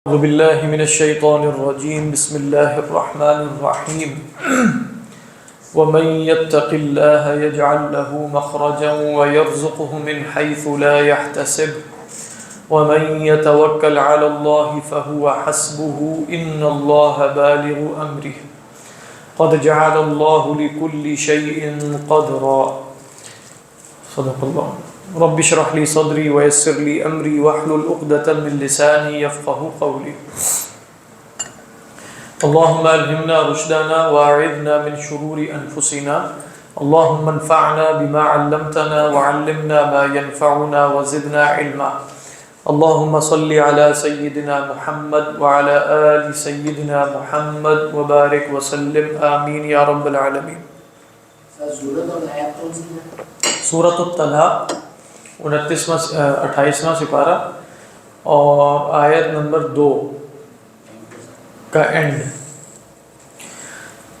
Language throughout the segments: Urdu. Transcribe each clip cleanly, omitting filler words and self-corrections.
أعوذ بالله من الشيطان الرجيم بسم الله الرحمن الرحيم ومن يتق الله يجعل له مخرجا ويرزقه من حيث لا يحتسب ومن يتوكل على الله فهو حسبه إن الله بالغ أمره قد جعل الله لكل شيء قدرا صدق الله رب اشرح لي صدري ويسر لي امري واحلل عقدة من لساني يفقهوا قولي اللهم الهمنا رشدنا واعذنا من شرور انفسنا اللهم انفعنا بما علمتنا وعلمنا ما ينفعنا وزدنا علما اللهم صل على سيدنا محمد وعلى آل سيدنا محمد وبارك وسلم آمين يا رب العالمين. سورۃ الطلاق 28واں سپارہ اور آیت نمبر 2 کا اینڈ.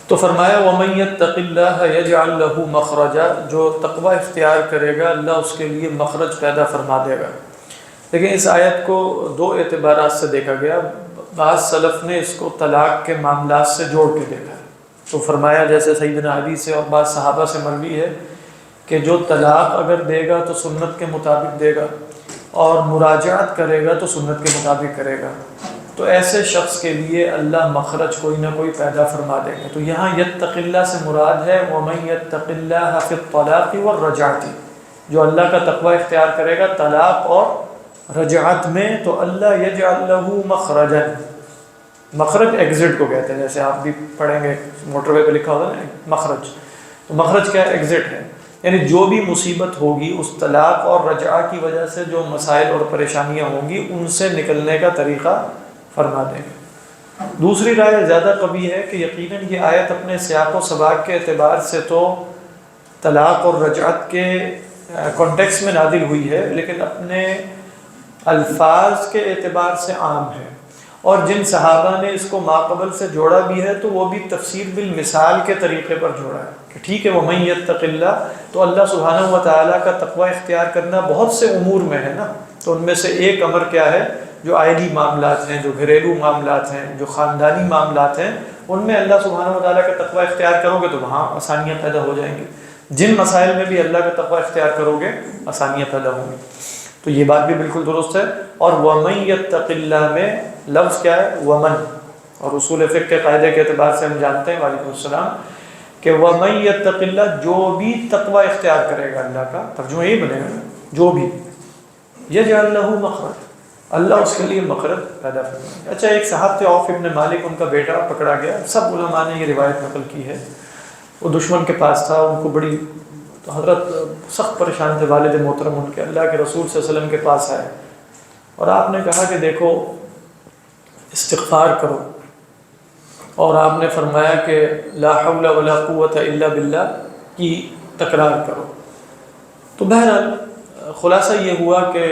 تو فرمایا وَمَن يَتَّقِ اللَّهَ يَجْعَلْ لَهُ مَخْرَجًا، جو تقوی اختیار کرے گا اللہ اس کے لیے مخرج پیدا فرما دے گا. لیکن اس آیت کو 2 اعتبارات سے دیکھا گیا. بعض سلف نے اس کو طلاق کے معاملات سے جوڑ کے دیکھا. تو فرمایا جیسے سیدنا علی سے اور بعض صحابہ سے مروی ہے کہ جو طلاق اگر دے گا تو سنت کے مطابق دے گا اور مراجعت کرے گا تو سنت کے مطابق کرے گا، تو ایسے شخص کے لیے اللہ مخرج کوئی نہ کوئی پیدا فرما دے گا. تو یہاں یتق اللہ سے مراد ہے وَمَن يَتَّقِ اللَّهَ فِي الطَّلَاقِ وَالرَّجْعَةِ، جو اللہ کا تقوی اختیار کرے گا طلاق اور رجعت میں تو اللہ یجعل لہ مخرجا. مخرج ایگزٹ کو کہتے ہیں، جیسے آپ بھی پڑھیں گے موٹر وے پہ لکھا ہوتا ہے نا مخرج، تو مخرج کیا ہے؟ ایگزٹ ہے. یعنی جو بھی مصیبت ہوگی اس طلاق اور رجعہ کی وجہ سے جو مسائل اور پریشانیاں ہوں گی ان سے نکلنے کا طریقہ فرما دیں گے. دوسری رائے زیادہ قوی ہے کہ یقیناً یہ آیت اپنے سیاق و سباق کے اعتبار سے تو طلاق اور رجعت کے کانٹیکس میں نازل ہوئی ہے، لیکن اپنے الفاظ کے اعتبار سے عام ہے. اور جن صحابہ نے اس کو ماقبل سے جوڑا بھی ہے تو وہ بھی تفسیر بالمثال کے طریقے پر جوڑا ہے کہ ٹھیک ہے وَمَن يَتَّقِ اللَّهَ، تو اللہ سبحانہ و تعالیٰ کا تقوی اختیار کرنا بہت سے امور میں ہے نا، تو ان میں سے ایک امر کیا ہے جو آئلی معاملات ہیں، جو گھریلو معاملات ہیں، جو خاندانی معاملات ہیں، ان میں اللہ سبحانہ و تعالیٰ کا تقوی اختیار کرو گے تو وہاں آسانیاں پیدا ہو جائیں گی. جن مسائل میں بھی اللہ کا تقوی اختیار کرو گے آسانیاں پیدا ہوں گی. تو یہ بات بھی بالکل درست ہے. اور وَمَن يَتَّقِ اللَّهَ میں لفظ کیا ہے؟ ومن. اور اصول فقہ کے قاعدے کے اعتبار سے ہم جانتے ہیں وعلیکم السلام کہ وَمَن يَتَّقِ اللَّهَ، جو بھی تقوی اختیار کرے گا اللہ کا، ترجمہ یہی بنے گا جو بھی، يَجْعَلْ لَهُ مَخْرَجًا، اللہ اس کے لیے مخرج پیدا فرمائے گا. اچھا، ایک صاحب تھے عوف ابن مالک، ان کا بیٹا پکڑا گیا. سب علماء نے یہ روایت نقل کی ہے. وہ دشمن کے پاس تھا، ان کو بڑی تو حضرت سخت پریشان تھے، والد محترم ان کے اللہ کے رسول صلی اللہ علیہ وسلم کے پاس آئے اور آپ نے کہا کہ دیکھو استغفار کرو، اور آپ نے فرمایا کہ لا حول ولا قوت الا باللہ کی تکرار کرو. تو بہرحال خلاصہ یہ ہوا کہ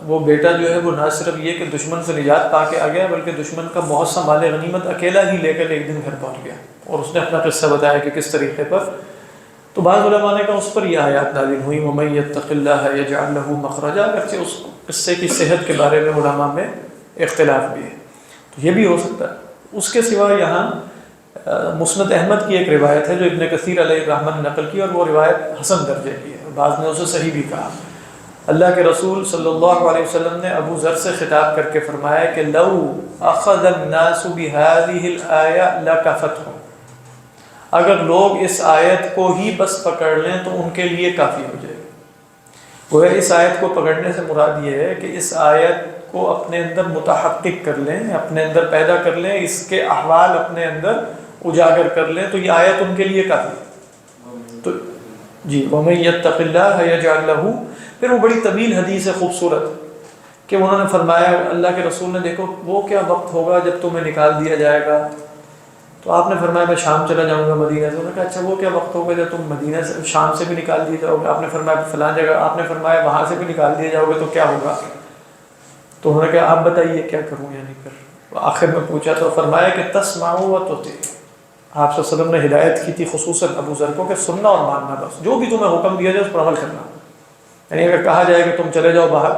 وہ بیٹا جو ہے وہ نہ صرف یہ کہ دشمن سے نجات پا کے آ گیا بلکہ دشمن کا بہت سا مال غنیمت اکیلا ہی لے کر ایک دن گھر پہنچ گیا، اور اس نے اپنا قصہ بتایا کہ کس طریقے پر. تو بعض علماء نے کہا اس پر یہ آیات نازل ہوئی وَمَن يَتَّقِ اللَّهَ يَجْعَلْ لَهُ مَخْرَجًا، اگرچہ اس قصے کی صحت کے بارے میں علماء میں اختلاف بھی ہے، تو یہ بھی ہو سکتا ہے. اس کے سوا یہاں مسند احمد کی ایک روایت ہے جو ابن کثیر علیہ الرحمہ نے نقل کی، اور وہ روایت حسن درجے کی ہے، بعض نے اسے صحیح بھی کہا. اللہ کے رسول صلی اللہ علیہ وسلم نے ابو ذر سے خطاب کر کے فرمایا کہ لو اخذ الناس بهذه الآية لكفتهم، اگر لوگ اس آیت کو ہی بس پکڑ لیں تو ان کے لیے کافی ہو جائے گا. وہ اس آیت کو پکڑنے سے مراد یہ ہے کہ اس آیت کو اپنے اندر متحقق کر لیں، اپنے اندر پیدا کر لیں، اس کے احوال اپنے اندر اجاگر کر لیں تو یہ آیت ان کے لیے کافی ہے. تو جی وَمَن يَتَّقِ اللَّهَ يَجْعَلْ لَهُ، پھر وہ بڑی طویل حدیث ہے خوبصورت کہ انہوں نے فرمایا اللہ کے رسول نے دیکھو وہ کیا وقت ہوگا جب تمہیں نکال دیا جائے گا. تو آپ نے فرمایا میں شام چلا جاؤں گا مدینہ سے. انہوں نے کہا اچھا وہ کیا وقت ہوگا جب تم مدینہ سے شام سے بھی نکال دیے جاؤ گے. آپ نے فرمایا فلاں جگہ، آپ نے فرمایا وہاں سے بھی نکال دیے جاؤ گے تو کیا ہوگا. تو انہوں نے کہا آپ بتائیے کیا کروں. یعنی پھر آخر میں پوچھا تو فرمایا کہ تسمعوا وتطیعوا. آپ صلی اللہ علیہ وسلم نے ہدایت کی تھی خصوصاً ابو ذر کو کہ سننا اور ماننا، بس جو بھی تمہیں حکم دیا جائے اس پر عمل کرنا. یعنی اگر کہا جائے کہ تم چلے جاؤ باہر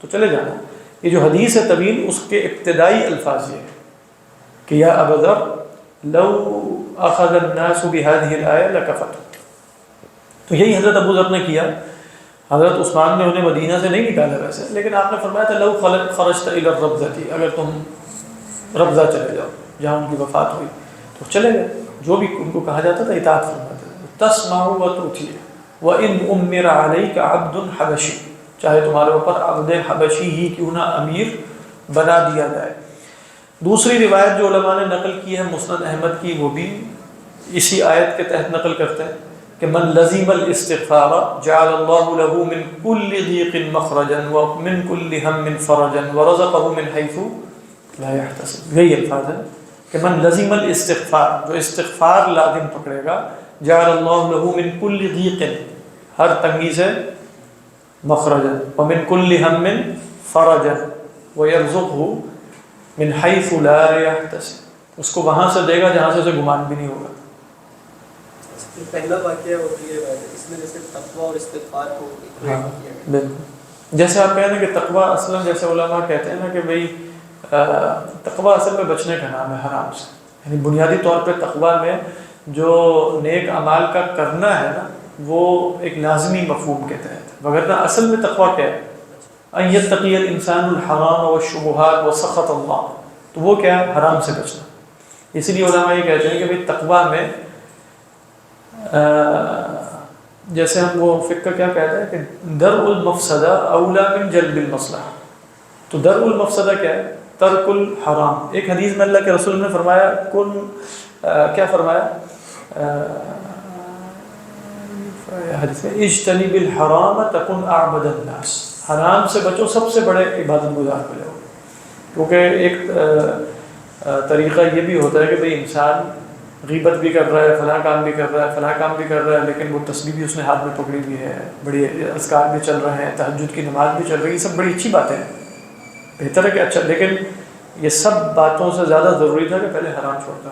تو چلے جانا، یہ جو حدیث ہے طویل، اس کے ابتدائی الفاظ یہ ہے کہ یا ابا ذر لو اخذ الناس بهذه الايه لكفت. تو یہی حضرت ابو ذر نے کیا. حضرت عثمان نے انہیں مدینہ سے نہیں نکالا ویسے، لیکن آپ نے فرمایا تھا لو خرجت الى الربذة، اگر تم ربضہ چلے جاؤ جہاں ان کی وفات ہوئی تو چلے گئے. جو بھی ان کو کہا جاتا تھا اطاعت فرماتے تھے. تسمع وتطیع وان امر عليك عبد حبشی، چاہے تمہارے اوپر عبد حبشی ہی کیوں نہ امیر بنا دیا جائے. دوسری روایت جو علماء نے نقل کی ہے مسند احمد کی، وہ بھی اسی آیت کے تحت نقل کرتے ہیں کہ من لزم الاستغفار جعل اللہ له من كل ضيق مخرجا ومن كل هم فرجا ورزقه من حيث لا يحتسب. یہی الفاظ ہے کہ من لزم الاستغفار، جو استغفار لازم پکڑے گا، جعل اللہ له من كل ضيق، ہر تنگی سے مخرجا ومن كل هم فرجا ويرزقه من حيث لا يحتسب، اس کو وہاں سے دے گا جہاں سے اسے گمان بھی نہیں ہوگا. پہلا واقعہ ہوتی ہے اس میں جیسے تقویٰ اور استغفار کو بالکل جیسے آپ کہتے ہیں کہ تقویٰ اصلا جیسے علماء کہتے ہیں نا کہ بھئی تقویٰ اصل میں بچنے کا نام ہے حرام سے. یعنی بنیادی طور پہ تقویٰ میں جو نیک اعمال کا کرنا ہے نا وہ ایک لازمی مفہوم کے تحت، وگرنہ اصل میں تقویٰ کیا ہے؟ ان یتقی الانسان الحرام والشبہات وسخط اللہ، تو وہ کیا ہے؟ حرام سے بچنا. اسی لیے علماء یہ کہتے ہیں کہ بھئی تقویٰ میں جیسے ہم وہ فقہ کیا کہتا ہے کہ درء المفسدہ اولا من جلب المصلحہ. تو درء المفسدہ کیا ہے؟ ترک الحرام. ایک حدیث میں اللہ کے رسول نے فرمایا کیا فرمایا حدیث میں اجتنب الحرام تکن اعبد الناس، حرام سے بچو سب سے بڑے عبادت گزار ہو جاؤ. کیونکہ ایک طریقہ یہ بھی ہوتا ہے کہ بھئی انسان غیبت بھی کر رہا ہے، فلاں کام بھی کر رہا ہے، فلاں کام بھی کر رہا ہے، لیکن وہ تسبیح بھی اس نے ہاتھ میں پکڑی ہوئی ہے، بڑی اذکار بھی چل رہے ہیں، تہجد کی نماز بھی چل رہی ہے، سب بڑی اچھی باتیں ہیں، بہتر ہے کہ اچھا، لیکن یہ سب باتوں سے زیادہ ضروری تھا کہ پہلے حرام چھوڑتا.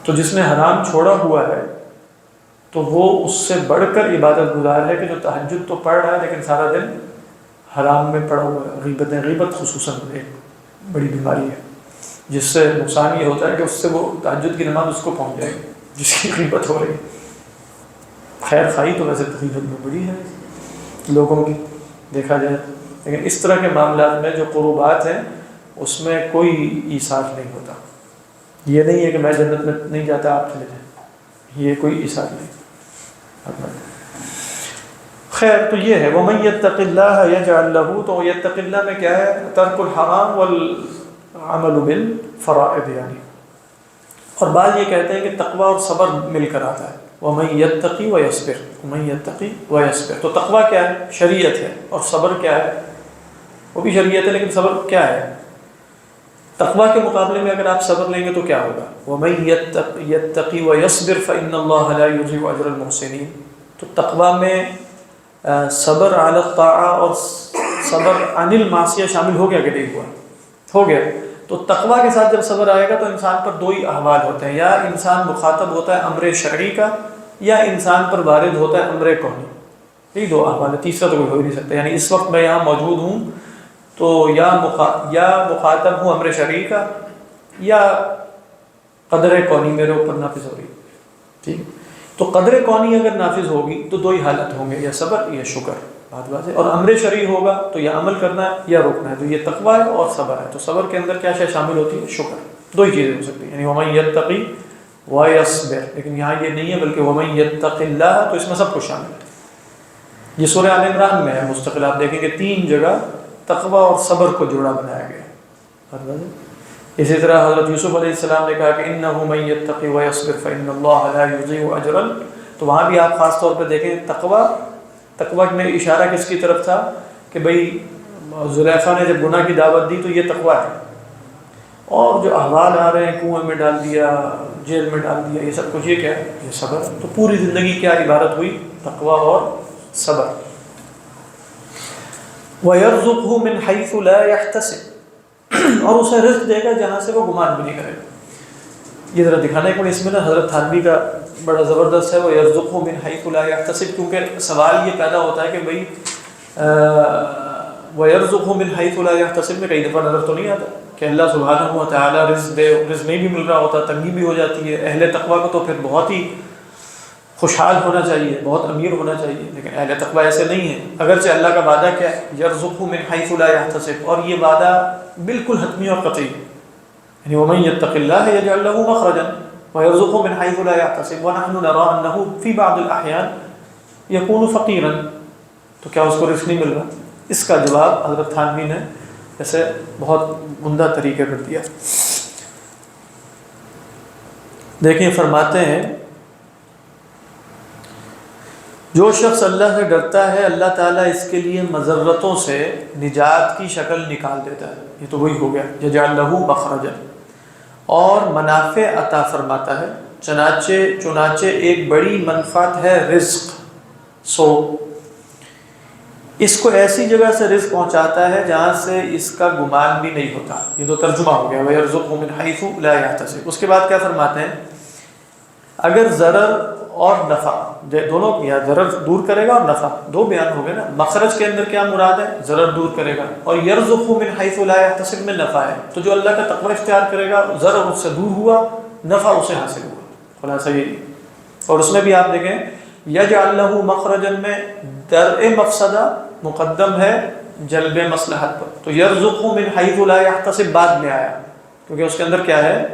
تو جس نے حرام چھوڑا ہوا ہے تو وہ اس سے بڑھ کر عبادت گزار ہے کہ جو تہجد تو پڑھ رہا ہے لیکن سارا دن حرام میں پڑا ہوا ہے. غیبت خصوصاً ایک بڑی بیماری ہے جس سے نقصان یہ ہوتا ہے کہ اس سے وہ تہجد کی نماز اس کو پہنچ جائے گی جس کی غیبت ہو رہی ہے. خیر خواہی تو ویسے غیبت میں بڑی ہے لوگوں کی دیکھا جائے، لیکن اس طرح کے معاملات میں جو قربات ہیں اس میں کوئی ایثار نہیں ہوتا. یہ نہیں ہے کہ میں جنت میں نہیں جاتا آپ چلے جائیں، یہ کوئی ایثار نہیں. خیر تو یہ ہے وَمَن يَتَّقِ اللَّهَ يَجْعَلْ لَهُ، تو یتق اللہ میں کیا ہے؟ ترک الحرام والعمل بالفرائض. یعنی اور بعض یہ کہتے ہیں کہ تقویٰ اور صبر مل کر آتا ہے. وَمَن يَتَّقِ وَيَصْبِرْ، وَمَن يَتَّقِ وَيَصْبِرْ. تو تقویٰ کیا ہے؟ شریعت ہے، اور صبر کیا ہے؟ وہ بھی شریعت ہے لیکن صبر کیا ہے؟ تقویٰ کے مقابلے میں اگر آپ صبر لیں گے تو کیا ہوگا؟ وَمَن يَتَّقِ وَيَصْبِرْ فَإِنَّ اللَّهَ لَا يُضِيعُ أَجْرَ الْمُحْسِنِينَ. تو تقویٰ میں صبر علی الطاعہ اور صبر عن المعصیہ شامل ہو گیا کہ نہیں ہوا؟ ہو گیا. تو تقویٰ کے ساتھ جب صبر آئے گا تو انسان پر دو ہی احوال ہوتے ہیں، یا انسان مخاطب ہوتا ہے امر شرعی کا، یا انسان پر وارد ہوتا ہے امر کونی. یہی دو احوال ہے، تیسرا تو کوئی ہو ہی نہیں سکتا. یعنی اس وقت میں یہاں موجود ہوں تو یا مخاطب ہوں امر شرعی کا، یا قدر کونی میرے اوپر نافذ ہو رہی. ٹھیک، تو قدر کونی اگر نافذ ہوگی تو دو ہی حالت ہوں گے، یا صبر یا شکر. بات بات ہے. اور امر شرعی ہوگا تو یا عمل کرنا ہے یا روکنا ہے. تو یہ تقویٰ ہے اور صبر ہے. تو صبر کے اندر کیا شے شامل ہوتی ہے؟ شکر. دو ہی چیزیں ہو سکتی ہیں. یعنی وَمَن يَتَّقِ وَيَصْبِرْ، لیکن یہاں یہ نہیں ہے بلکہ وَمَن يَتَّقِ اللَّهَ، تو اس میں سب کچھ شامل ہے. یہ سورہ آل عمران میں ہے مستقل، آپ دیکھیں کہ 3 جگہ تقویٰ اور صبر کو جوڑا بنایا گیا. اسی طرح حضرت یوسف علیہ السلام نے کہا کہ إِنَّهُ مَن يَتَّقِ وَيَصْبِرْ فَإِنَّ اللَّهَ لَا يُضِيعُ أَجْرَ. تو وہاں بھی آپ خاص طور پہ دیکھیں تقویٰ میں اشارہ کس کی طرف تھا کہ بھئی زلیخا نے جب گناہ کی دعوت دی تو یہ تقویٰ ہے. اور جو احوال آ رہے ہیں، کنویں میں ڈال دیا، جیل میں ڈال دیا، یہ سب کچھ یہ کیا ہے؟ یہ صبر. تو پوری زندگی کیا عبارت ہوئی؟ تقویٰ اور صبر. وَيَرْزُقْهُ مِنْ حَيْثُ لَا يَحْتَسِبْ، اور اسے رزق دے گا جہاں سے وہ گمان بھی نہیں کرے گا. یہ ذرا دکھانے کے لیے اس میں نا حضرت تھانوی کا بڑا زبردست ہے، وہ وَيَرْزُقْهُ مِنْ حَيْثُ لَا يَحْتَسِبْ، کیونکہ سوال یہ پیدا ہوتا ہے کہ بھئی وَيَرْزُقْهُ مِنْ حَيْثُ لَا يَحْتَسِبْ میں کئی دفعہ نظر تو نہیں آتا کہ اللہ سبحانہ و تعالیٰ رزق دے، رزق نہیں بھی مل رہا ہوتا، تنگی بھی ہو جاتی ہے. اہل تقویٰ کو تو پھر بہت ہی خوشحال ہونا چاہیے، بہت امیر ہونا چاہیے، لیکن اہل تقویٰ ایسے نہیں ہیں. اگرچہ اللہ کا وعدہ کیا ہے، یرزقہ من حیث لا یحتسب، اور یہ وعدہ بالکل حتمی اور قطعی ہے. یعنی ومن یتق اللہ یجعل له مخرجا ویرزقہ من حیث لا یحتسب ونحن نرى انه فی بعض الاحیان یکون فقیرا. تو کیا اس کو رزق نہیں مل رہا؟ اس کا جواب حضرت تھانوی نے ایسے بہت عمدہ طریقے پر دیا. دیکھیں فرماتے ہیں جو شخص اللہ سے ڈرتا ہے اللہ تعالیٰ اس کے لیے مضرتوں سے نجات کی شکل نکال دیتا ہے. یہ تو وہی ہو گیا یجعل لہ مخرجا، اور منافع عطا فرماتا ہے. چنانچہ ایک بڑی منفعت ہے رزق، سو اس کو ایسی جگہ سے رزق پہنچاتا ہے جہاں سے اس کا گمان بھی نہیں ہوتا. یہ تو ترجمہ ہو گیا وَيَرْزُقْهُ مِنْ حَيْثُ لَا يَحْتَسِبْ. اس کے بعد کیا فرماتے ہیں، اگر ضرر اور نفع دونوں، یا ضرر دور کرے گا اور نفع دو بیان ہو گئے نا. مخرج کے اندر کیا مراد ہے، ضرر دور کرے گا، اور یرزقہ من حیث لا یحتسب میں نفع ہے. تو جو اللہ کا تقوی اختیار کرے گا ضرر اس سے دور ہوا، نفع اسے حاصل ہوا. خلاصہ یہی. اور اس میں بھی آپ دیکھیں یجعل لہ مخرجا میں درء مفسدہ مقدم ہے جلب مصلحت پر، تو یرزقہ من حیث لا یحتسب بعد میں آیا کیونکہ اس کے اندر کیا ہے،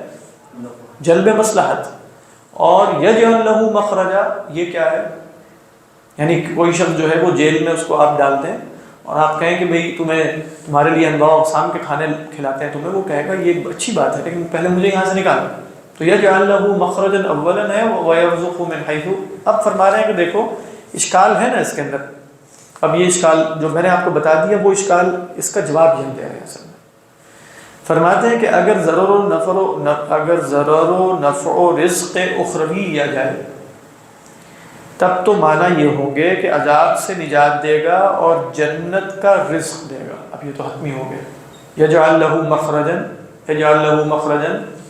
جلب مصلحت. اور یجعل لہ مخرجا یہ کیا ہے، یعنی کوئی شخص جو ہے وہ جیل میں اس کو آپ ڈال دیں اور آپ کہیں کہ بھئی تمہارے لیے انواع اقسام کے کھانے کھلاتے ہیں تمہیں، وہ کہے گا یہ اچھی بات ہے لیکن پہلے مجھے یہاں سے نکالو. تو یجعل لہ مخرجا اولا ہے ویرزقہ من حیث. اب فرما رہے ہیں کہ دیکھو اشکال ہے نا اس کے اندر. اب یہ اشکال جو میں نے آپ کو بتا دیا وہ اشکال اس کا جواب یہ دے رہے ہیں. اصل میں فرماتے ہیں کہ اگر ضرر و نفع و رزق اخروی لیا جائے تب تو معنی یہ ہوں گے کہ عذاب سے نجات دے گا اور جنت کا رزق دے گا. اب یہ تو حتمی ہو گیا یجعل لہ مخرجا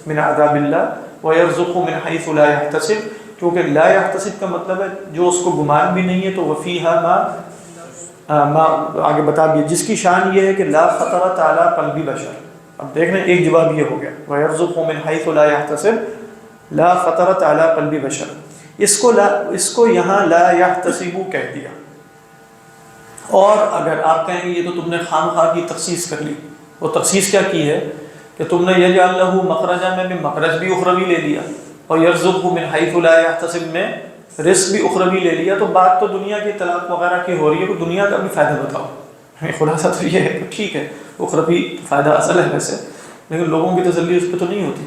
من عذاب اللہ ویرزقہ من حیث لا یحتسب، کیونکہ لا یحتسب کا مطلب ہے جو اس کو گمان بھی نہیں ہے. تو وفیہا ما آگے بتا دیا جس کی شان یہ ہے کہ لا خطرۃ علی قلب بشر. اب دیکھنا ایک جواب یہ ہو گیا وَيَرْزُقْهُ مِنْ حَيْثُ لَا يَحْتَسِبْ لَا خَطَرَتْ عَلَى قَلْبِ بَشَرٍ. اس کو یہاں لا يحتسب کہہ دیا. اور اگر آپ کہیں گے یہ تو تم نے خام خواہ کی تخصیص کر لی، وہ تخصیص کیا کی ہے کہ تم نے یجعل لہ مخرجا میں بھی مخرج بھی اخروی لے لیا اور یرزقہ من حیث لا یحتسب میں رزق بھی اخروی لے لیا. تو بات تو دنیا کی طلاق وغیرہ کی ہو رہی ہے، تو دنیا کا بھی فائدہ بتاؤ. خلاصہ تو یہ ہے کہ ٹھیک ہے اخروی فائدہ اصل ہے ویسے، لیکن لوگوں کی تسلی اس پہ تو نہیں ہوتی.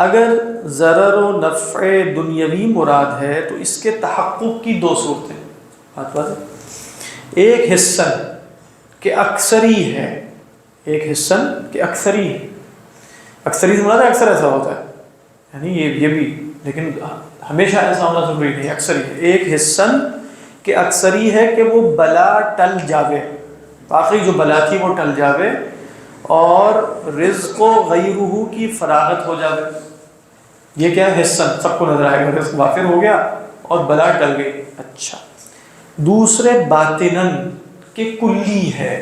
اگر ضرر و نفع دنیاوی مراد ہے تو اس کے تحقق کی دو صورتیں. بات واضح. ایک حصن کہ اکثری ہے، ایک حصن کہ اکثری ہے. اکثری سے مراد ہے اکثر ایسا ہوتا ہے، یعنی یہ بھی، لیکن ہمیشہ ایسا ہونا ضروری نہیں. اکثری ہے. ایک حصن کہ اکثری ہے کہ وہ بلا ٹل جاوے، باقی جو بلا تھی وہ ٹل جاوے، اور رزق و غیرہ کی فراغت ہو جاوے. یہ کیا ہے حصن، سب کو نظر آئے گا رزق وافر ہو گیا اور بلا ٹل گئی. اچھا. دوسرے باطنن کہ کلی ہے.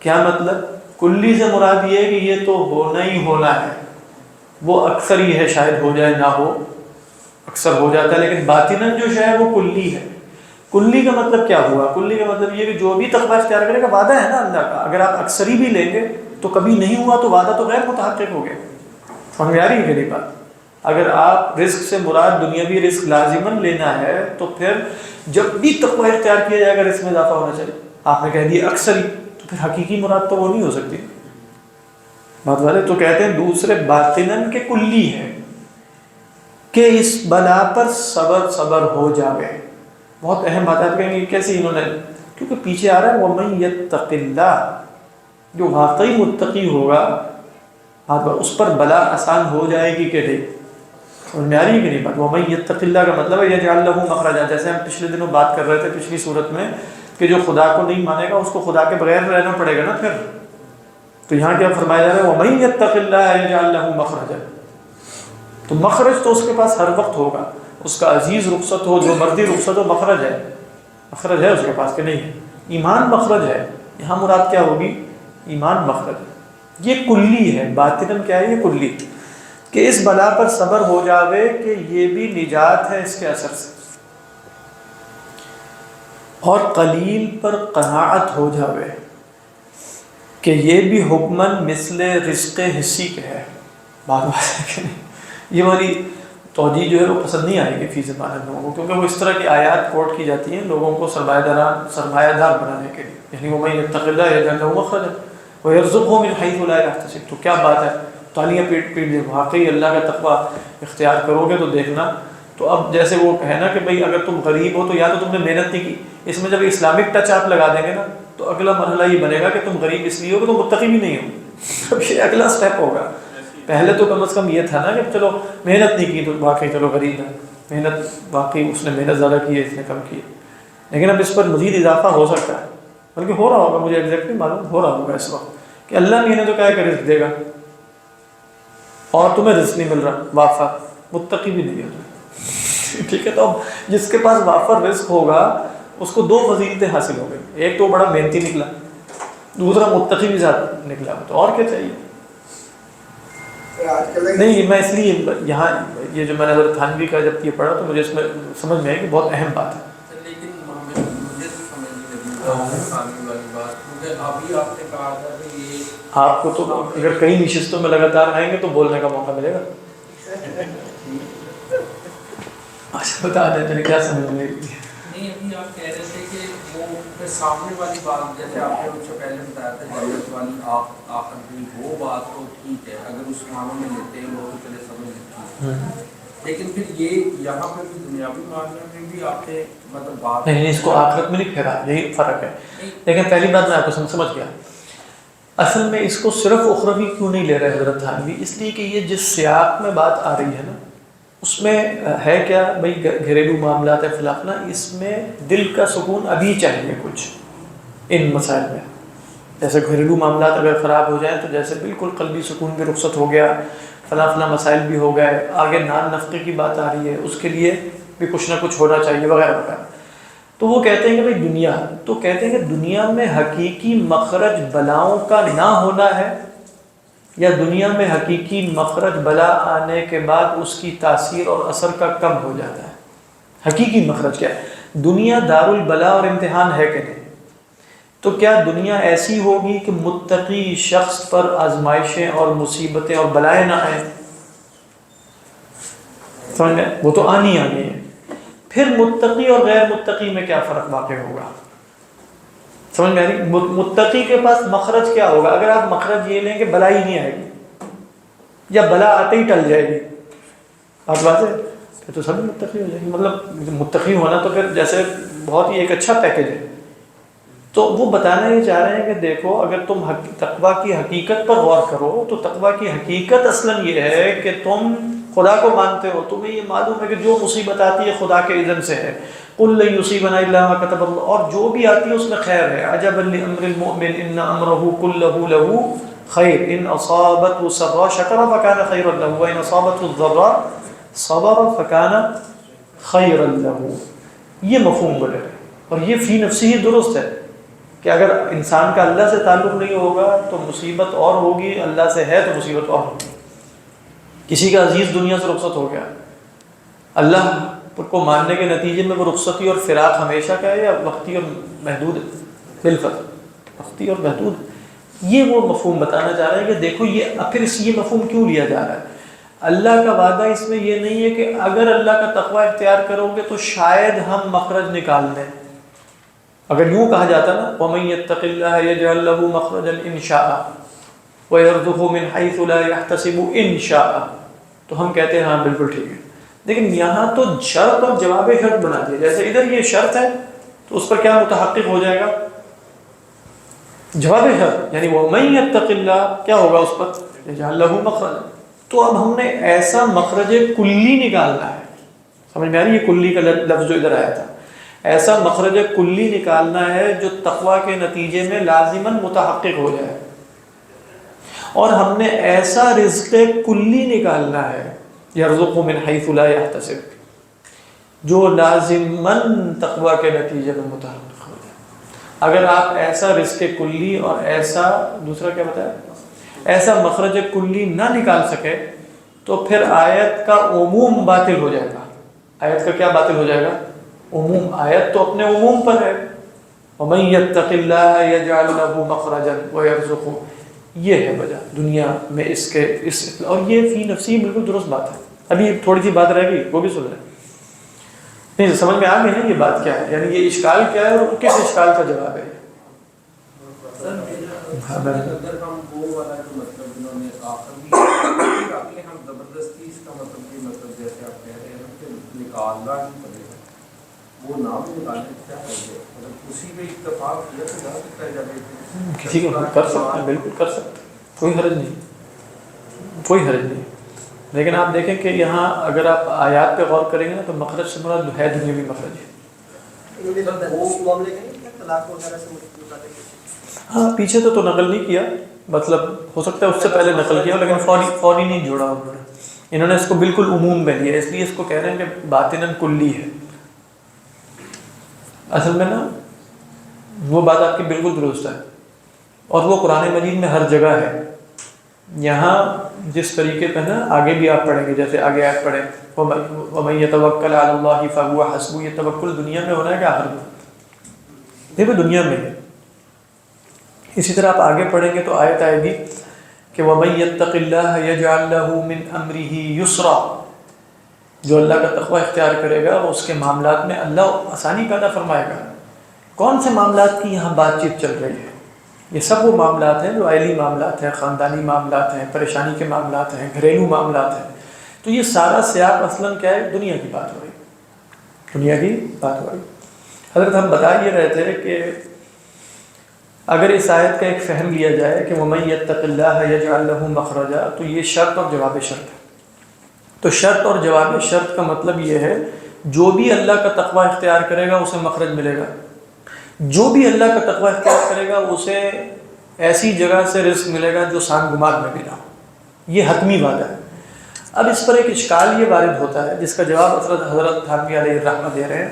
کیا مطلب؟ کلی سے مراد یہ ہے کہ یہ تو ہونا ہی ہونا ہے، وہ اکثری ہے، شاید ہو جائے نہ ہو، اکثر ہو جاتا ہے، لیکن باطنن جو شے ہے وہ کلی ہے. کلی کا مطلب کیا ہوا؟ کلی کا مطلب یہ کہ جو بھی تقوی اختیار کرے گا وعدہ ہے نا اللہ کا. اگر آپ اکثری بھی لیں گے تو کبھی نہیں ہوا تو وعدہ تو غیر متحقق ہو گیا. سمجھ میں آ رہی ہے میری بات؟ اگر آپ رزق سے مراد دنیاوی رزق لازماً لینا ہے تو پھر جب بھی تقوی اختیار کیا جائے گا رزق میں اضافہ ہونا چاہیے. آپ نے کہہ دیا اکثری، تو پھر حقیقی مراد تو وہ نہیں ہو سکتی. بات والے تو کہتے ہیں دوسرے باطنن کے کلی ہے کہ اس بلا پر صبر ہو جاوے. بہت اہم بات ہے. آپ کہیں گے کیسے انہوں نے، کیونکہ پیچھے آ رہا ہے وَمَن يَتَّقِ اللَّهَ، جو واقعی متقی ہوگا اس پر بلا آسان ہو جائے گی کہ نہیں. سمجھ میں آ رہی ہے کہ نہیں بات؟ وَمَن يَتَّقِ اللَّهَ کا مطلب ہے یجعل لہ مخرجا. جیسے ہم پچھلے دنوں بات کر رہے تھے پچھلی صورت میں کہ جو خدا کو نہیں مانے گا اس کو خدا کے بغیر رہنا پڑے گا نا پھر. تو یہاں کیا فرمایا جا رہا ہے وَمَن يَتَّقِ اللَّهَ يَجْعَل لَهُ مَخْرَجًا. تو مخرج تو اس کے پاس ہر وقت ہوگا، اس کا عزیز رخصت ہو، جو مرضی رخصت ہو، مخرج ہے. مخرج ہے اس کے پاس کہ نہیں ہے. ایمان مخرج ہے، یہاں مراد کیا ہوگی؟ ایمان مخرج. یہ کلی ہے، باطناً کیا ہے؟ یہ کلی، کہ اس بلا پر صبر ہو جاوے کہ یہ بھی نجات ہے اس کے اثر سے، اور قلیل پر قناعت ہو جاوے کہ یہ بھی حکماً مثل رزق حصی کے ہے. بات ہے کہ نہیں؟ یہ والی توجیہ جو ہے وہ پسند نہیں آئے گی فی زبان لوگوں کو، کیونکہ وہ اس طرح کی آیات کوٹ کی جاتی ہیں لوگوں کو سرمایہ دار بنانے کے لیے. یعنی وَمَن يَتَّقِ اللَّهَ يَجْعَل لَهُ مَخْرَجًا وَيَرْزُقْهُ مِنْ حَيْثُ لَا يَحْتَسِبُ. تو کیا بات ہے، تالیاں پیٹ دے. واقعی اللہ کا تقویٰ اختیار کرو گے تو دیکھنا. تو اب جیسے وہ ہے نا کہ بھئی اگر تم غریب ہو تو یا تو تم نے محنت نہیں کی، اس میں جب اسلامک ٹچ آپ لگا دیں گے نا تو اگلا مرحلہ یہ بنے گا کہ تم غریب اس لیے ہو کہ تم متقی بھی نہیں ہو. اب یہ اگلا سٹیپ ہوگا. پہلے تو کم از کم یہ تھا نا کہ چلو محنت نہیں کی تو واقعی چلو غریب ہے، محنت واقعی اس نے محنت زیادہ کی ہے، اس نے کم کی ہے. لیکن اب اس پر مزید اضافہ ہو سکتا ہے، بلکہ ہو رہا ہوگا، مجھے ایگزیکٹلی معلوم ہو رہا ہوگا اس وقت کہ اللہ نے تو کہا ہے کہ رزق دے گا اور تمہیں رزق نہیں مل رہا وافر، متقی بھی نہیں ہے. ٹھیک ہے، تو اب جس کے پاس وافر رزق ہوگا اس کو دو فضیلتیں حاصل ہو گئی. ایک تو بڑا محنتی نکلا، دوسرا متقی بھی زیادہ نکلا. تو اور کیا چاہیے؟ نہیں، میں اس لیے یہاں یہ جو میں نے حضرت تھانوی کا جب یہ پڑھا تو مجھے اس میں سمجھ میں آئی کہ بہت اہم بات ہے. لیکن مجھے تو سمجھ نہیں لگی ابھی آپ نے کہا تھا کہ یہ آپ کو تو اگر کئی نشستوں میں لگاتار آئیں گے تو بولنے کا موقع ملے گا. اچھا بتا دیں کیا سمجھ میں نہیں. ابھی آپ کہہ رہے تھے کہ وہ سامنے والی بات جیسے آپ نے مجھ سے پہلے بتایا تھا جنت والی آخر کی وہ بات تو ٹھیک ہے، اگر اس معنی میں لیتے ہیں وہ تو چلے سمجھ لیتے. لیکن پھر یہ یہاں پہ بھی دنیاوی معاملے میں بھی آپ نے مطلب بات نہیں، اس کو آخرت میں نہیں پھیرا، یہی فرق ہے. لیکن پہلی بات میں آپ کو سمجھ گیا. اصل میں اس کو صرف اخروی کیوں نہیں لے رہے حضرت تھانوی؟ اس لیے کہ یہ جس سیاق میں بات آ رہی ہے نا اس میں ہے کیا بھئی گھریلو معاملات فلاں، اس میں دل کا سکون ابھی چاہیے کچھ ان مسائل میں. جیسے گھریلو معاملات اگر خراب ہو جائیں تو جیسے بالکل قلبی سکون بھی رخصت ہو گیا، فلاں مسائل بھی ہو گئے، آگے نان نفقے کی بات آ رہی ہے، اس کے لیے بھی کچھ نہ کچھ ہونا چاہیے وغیرہ وغیرہ. تو وہ کہتے ہیں کہ بھئی دنیا، تو کہتے ہیں کہ دنیا میں حقیقی مخرج بلاؤں کا نہ ہونا ہے، یا دنیا میں حقیقی مخرج بلا آنے کے بعد اس کی تاثیر اور اثر کا کم ہو جاتا ہے. حقیقی مخرج کیا ہے؟ دنیا دار البلا اور امتحان ہے کہ نہیں؟ تو کیا دنیا ایسی ہوگی کہ متقی شخص پر آزمائشیں اور مصیبتیں اور بلائیں نہ آئیں؟ سمجھ میں؟ وہ تو آنی ہے. پھر متقی اور غیر متقی میں کیا فرق واقع ہوگا؟ سمجھ میں آ رہی؟ متقی کے پاس مخرج کیا ہوگا؟ اگر آپ مخرج یہ لیں کہ بلا ہی نہیں آئے گی یا بلا آتے ہی ٹل جائے گی، آپ بات ہے پھر تو سب متقی ہو جائے گی. مطلب متقی ہونا تو پھر جیسے بہت ہی ایک اچھا پیکیج ہے. تو وہ بتانا یہ چاہ رہے ہیں کہ دیکھو اگر تم تقویٰ کی حقیقت پر غور کرو تو تقویٰ کی حقیقت اصلاً یہ ہے کہ تم خدا کو مانتے ہو، تمہیں یہ معلوم ہے کہ جو مصیبت آتی ہے خدا کے اذن سے ہے. قُلْ لَن يُصِيبَنَا إِلَّا مَا كَتَبَ اللَّهُ، اور جو بھی آتی ہے اس میں خیر ہے. عَجَبًا لِأَمْرِ الْمُؤْمِنِ إِنَّ أَمْرَهُ كُلَّهُ لَهُ خَيْرٌ إِنْ أَصَابَتْهُ سَرًّا شَكَرَ فَكَانَ خَيْرًا لَهُ وَإِنْ أَصَابَتْهُ ضَرًّا صَبَرَ فَكَانَ خَيْرًا لَهُ. یہ مفہوم بولے اور یہ فی نفسی ہی درست ہے کہ اگر انسان کا اللہ سے تعلق نہیں ہوگا تو مصیبت اور ہوگی، اللہ سے ہے تو مصیبت اور ہوگی. کسی کا عزیز دنیا سے رخصت ہو گیا، اللہ کو ماننے کے نتیجے میں وہ رخصتی اور فراق ہمیشہ کا ہے یا وقتی اور محدود ہے؟ بالفعل وقتی اور محدود. یہ وہ مفہوم بتانا چاہ رہے ہیں کہ دیکھو یہ پھر یہ مفہوم کیوں لیا جا رہا ہے؟ اللہ کا وعدہ اس میں یہ نہیں ہے کہ اگر اللہ کا تقوی اختیار کرو گے تو شاید ہم مخرج نکال لیں. اگر یوں کہا جاتا نا وَمَن يَتَّقِ اللَّهَ يَجْعَل لَّهُ مَخْرَجًا إِن شَاءَ وَيَرْزُقْهُ مِنْ حَيْثُ لَا يَحْتَسِبُ إِن شَاءَ، تو ہم کہتے ہیں ہاں بالکل ٹھیک ہے. لیکن یہاں تو شرط اور جواب شرط بنا دیا. جیسے ادھر یہ شرط ہے تو اس پر کیا متحقق ہو جائے گا؟ جواب شرط، یعنی وَمَن يَتَّقِ اللَّهَ کیا ہوگا اس پر؟ يَجْعَل لَّهُ مَخْرَجًا. تو اب ہم نے ایسا مخرج کلی نکالنا ہے. سمجھ میں آ رہی ہے؟ یہ کلی کا لفظ جو ادھر آیا تھا، ایسا مخرج کلی نکالنا ہے جو تقویٰ کے نتیجے میں لازماً متحقق ہو جائے. اور ہم نے ایسا رزق کلی نکالنا ہے یرزق من حیث لا یحتسب جو لازماً تقویٰ کے نتیجے میں متحقق ہو جائے. اگر آپ ایسا رزق کلی اور ایسا دوسرا کیا بتایا، ایسا مخرج کلی نہ نکال سکے تو پھر آیت کا عموم باطل ہو جائے گا۔ آیت کا کیا باطل ہو جائے گا؟ عموم۔ آیت تو اپنے عموم پر ہے، وَمَن يَتَّقِ اللَّهَ يَجْعَلْ لَهُ مَخْرَجًا وَيَرْزُقْهُ، یہ ہے وجہ دنیا میں اس کے اس، اور یہ فی نفسی بالکل درست بات ہے۔ ابھی تھوڑی سی بات رہ گئی، وہ بھی سن لیں۔ نہیں سمجھ میں آ گئی نا یہ بات کیا ہے، یعنی یہ اشکال کیا ہے اور کس اشکال کا جواب ہے؟ اگر ہم وہ والا جو مطلب انہوں نے آخر بھی ہم زبردستی اس کا مطلب یہ مطلب جیسے آپ کہہ رہے ہیں نا کہ نکالنا ہی پڑے گا، وہ نام نکالنے کیا کریں گے؟ اگر اسی پہ اتفاق کیا تو جا سکتا ہے جب کسی کو کر سکتے ہیں، بالکل کر سکتے ہیں، کوئی حرج نہیں، کوئی حرج نہیں۔ لیکن آپ دیکھیں کہ یہاں اگر آپ آیات پہ غور کریں گے نا تو مخرج سے مراد ہے دنیاوی مخرج ہے۔ ہاں پیچھے تو نقل نہیں کیا، مطلب ہو سکتا ہے اس سے پہلے نقل کیا لیکن فوری نہیں جوڑا انہوں نے اس کو بالکل عموم میں لیا، اس لیے اس کو کہہ رہے ہیں کہ باطناً کلی ہے۔ اصل میں نا وہ بات آپ کی بالکل درست ہے، اور وہ قرآن مجید میں ہر جگہ ہے۔ یہاں جس طریقے پہ نا آگے بھی آپ پڑھیں گے، جیسے آگے آپ پڑھیں وَمَن يَتَوَكَّلْ عَلَى اللَّهِ فَهُوَ حَسْبُهُ، یہ توکل دنیا میں ہونا ہے کہ آخر میں؟ دیکھو دنیا میں ہے۔ اسی طرح آپ آگے پڑھیں گے تو آیت آئے گی کہ وَمَن يَتَّقِ اللَّهَ يَجْعَلْ لَهُ مِنْ أَمْرِهِ يُسْرًا، جو اللہ کا تقوی اختیار کرے گا وہ اس کے معاملات میں اللہ آسانی پیدا فرمائے گا۔ کون سے معاملات کی یہاں بات چیت چل رہی ہے؟ یہ سب وہ معاملات ہیں جو عائلی معاملات ہیں، خاندانی معاملات ہیں، پریشانی کے معاملات ہیں، گھریلو معاملات ہیں۔ تو یہ سارا سیاق اصلاً کیا ہے؟ دنیا کی بات ہو رہی، دنیا کی بات ہو رہی۔ حضرت ہم بتا یہ رہے تھے کہ اگر اس آیت کا ایک فہم لیا جائے کہ وَمَن يَتَّقِ اللَّهَ يَجْعَلْ لَهُ مَخْرَجًا، تو یہ شرط اور جواب شرط ہے۔ تو شرط اور جواب شرط کا مطلب یہ ہے جو بھی اللہ کا تقوی اختیار کرے گا اسے مخرج ملے گا، جو بھی اللہ کا تقوی اختیار کرے گا اسے ایسی جگہ سے رزق ملے گا جو سان گمار میں بھی نہ ہو، یہ حتمی وعدہ ہے۔ اب اس پر ایک اشکال یہ وارد ہوتا ہے جس کا جواب حضرت تھانوی علیہ الرحمہ دے رہے ہیں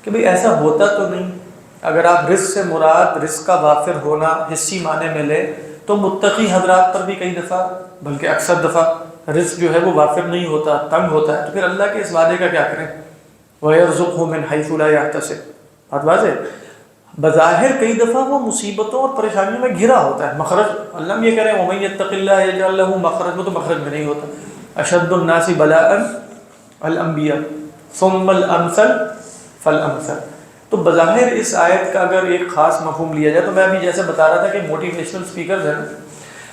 کہ بھئی ایسا ہوتا تو نہیں۔ اگر آپ رزق سے مراد رزق کا وافر ہونا حصی معنی میں لیں تو متقی حضرات پر بھی کئی دفعہ بلکہ اکثر دفعہ رزق جو ہے وہ وافر نہیں ہوتا، تنگ ہوتا ہے، تو پھر اللہ کے اس وعدے کا کیا کریں؟ وَيَرْزُقْهُ مِنْ حَيْثُ لَا يَحْتَسِبُ، بات واضح۔ بظاہر کئی دفعہ وہ مصیبتوں اور پریشانیوں میں گھرا ہوتا ہے، مخرج اللہ یہ کہہ رہے ہیں وَمَن يَتَّقِ اللَّهَ يَجْعَلْ لَهُ مَخْرَجًا، وہ تو مخرج میں نہیں ہوتا۔ أَشَدُّ النَّاسِ بَلَاءً الْأَنْبِيَاءُ ثُمَّ الْأَمْثَلُ فَالْأَمْثَلُ۔ تو بظاہر اس آیت کا اگر ایک خاص مفہوم لیا جائے تو میں ابھی جیسے بتا رہا تھا کہ موٹیویشنل سپیکرز ہیں